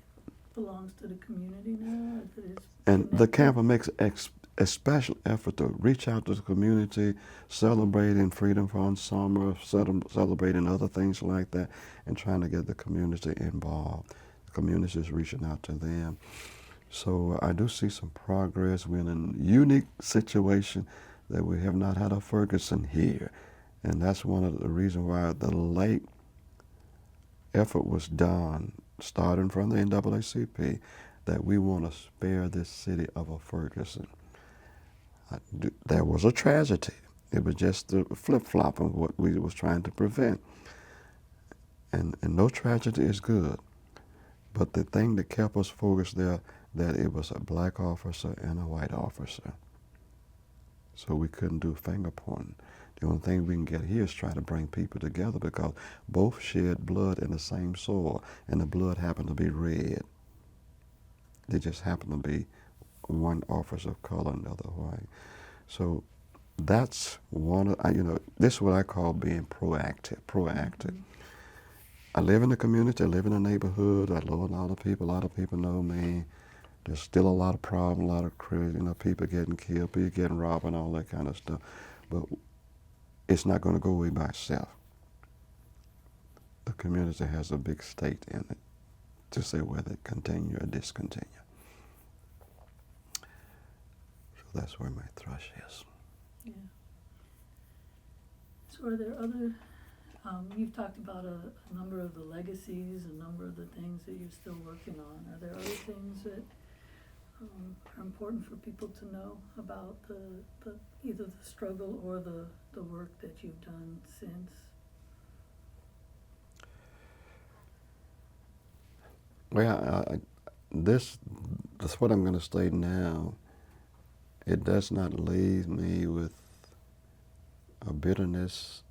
belongs to the community now? If it is And the connected? camper makes a special effort to reach out to the community, celebrating Freedom Fund Summer, celebrating other things like that, and trying to get the community involved. The community is reaching out to them. So I do see some progress. We're in a unique situation that we have not had a Ferguson here. And that's one of the reasons why the late effort was done, starting from the NAACP, that we want to spare this city of a Ferguson. There was a tragedy. It was just the flip-flop of what we was trying to prevent. And no tragedy is good. But the thing that kept us focused there, that it was a black officer and a white officer. So we couldn't do finger pointing. The only thing we can get here is try to bring people together because both shed blood in the same soil, and the blood happened to be red. They just happened to be one officer of color and the other white. So that's one of, this is what I call being proactive. Mm-hmm. I live in the community, I live in the neighborhood, I know a lot of people know me. There's still a lot of problems, a lot of crazy, people getting killed, people getting robbed and all that kind of stuff. But it's not going to go away by itself. The community has a big stake in it to say whether it continue or discontinue. So that's where my thrush is. Yeah. So are there other, you've talked about a number of the legacies, a number of the things that you're still working on. Are there other things that are important for people to know about the either the struggle or the work that you've done since? Well, that's what I'm going to state now. It does not leave me with a bitterness,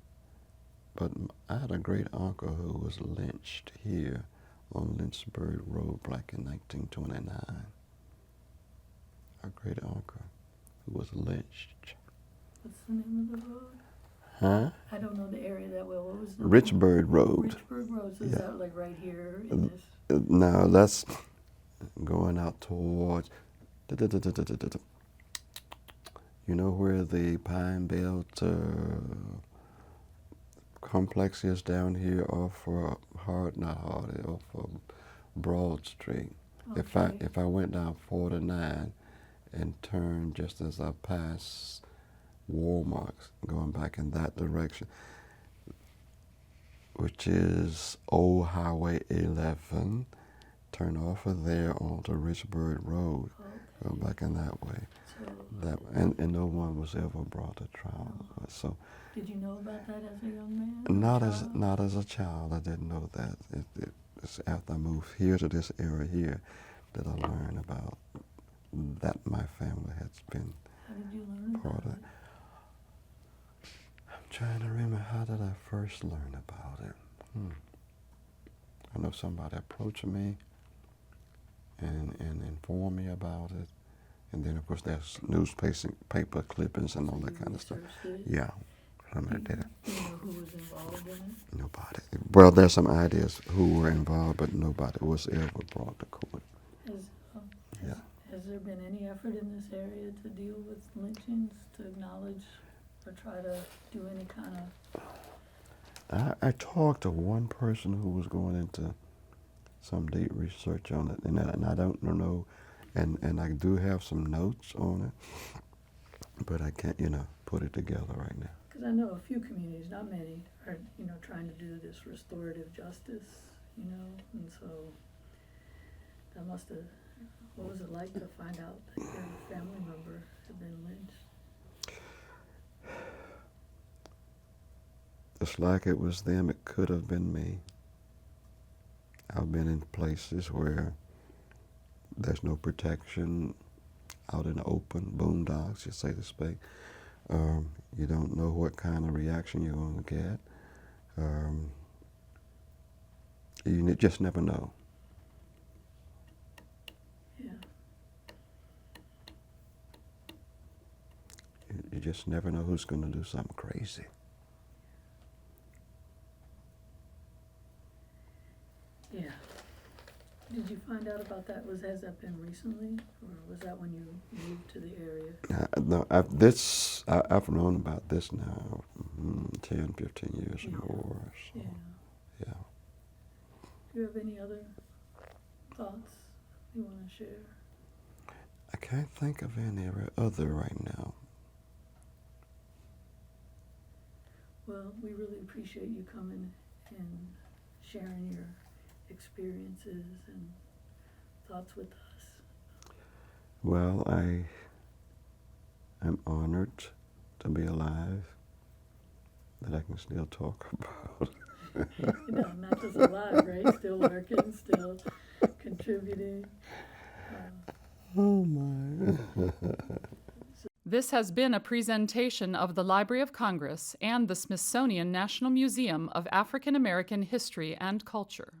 but I had a great uncle who was lynched here on Lynchburg Road back in 1929. A great uncle who was lynched. What's the name of the road? Huh? I don't know the area that well. What was the Richburg Road. Richburg Road. So is Yeah. that like right here in this? No, that's going out towards, you know where the Pine Belt complex is down here off off Broad Street. Okay. If I went down 49 and turned just as I passed Walmart, going back in that direction, which is Old Highway 11, turn off of there onto Richburg Road, go back in that way. So, And no one was ever brought to trial. So did you know about that as a young man? not as a child. I didn't know that. It's after I moved here to this area here that I learned about that my family has been How did you learn part about of. it? I'm trying to remember, how did I first learn about it? I know somebody approached me and informed me about it. And then, of course, there's newspaper clippings and all that kind of stuff. Researched it? Yeah, somebody did it. Do you know who was involved in it? Nobody. Well, there's some ideas who were involved, but nobody was ever brought to court. Has there been any effort in this area to deal with lynchings, to acknowledge or try to do any kind of? I talked to one person who was going into some deep research on it, and I don't know, and I do have some notes on it, but I can't, put it together right now. Because I know a few communities, not many, are trying to do this restorative justice, and so that must have. What was it like to find out that your family member had been lynched? Just like it was them, it could have been me. I've been in places where there's no protection, out in the open, boondocks, so to speak. You don't know what kind of reaction you're going to get. You just never know. Yeah. You just never know who's going to do something crazy. Yeah. Did you find out about that? Has that been recently, or was that when you moved to the area? No, I've known about this now 10, 15 years or more. So, Yeah. yeah. Do you have any other thoughts you want to share? I can't think of any other right now. Well, we really appreciate you coming and sharing your experiences and thoughts with us. Well, I'm honored to be alive, that I can still talk about. Not just alive, right? Still working, still contributing. Oh my. This has been a presentation of the Library of Congress and the Smithsonian National Museum of African American History and Culture.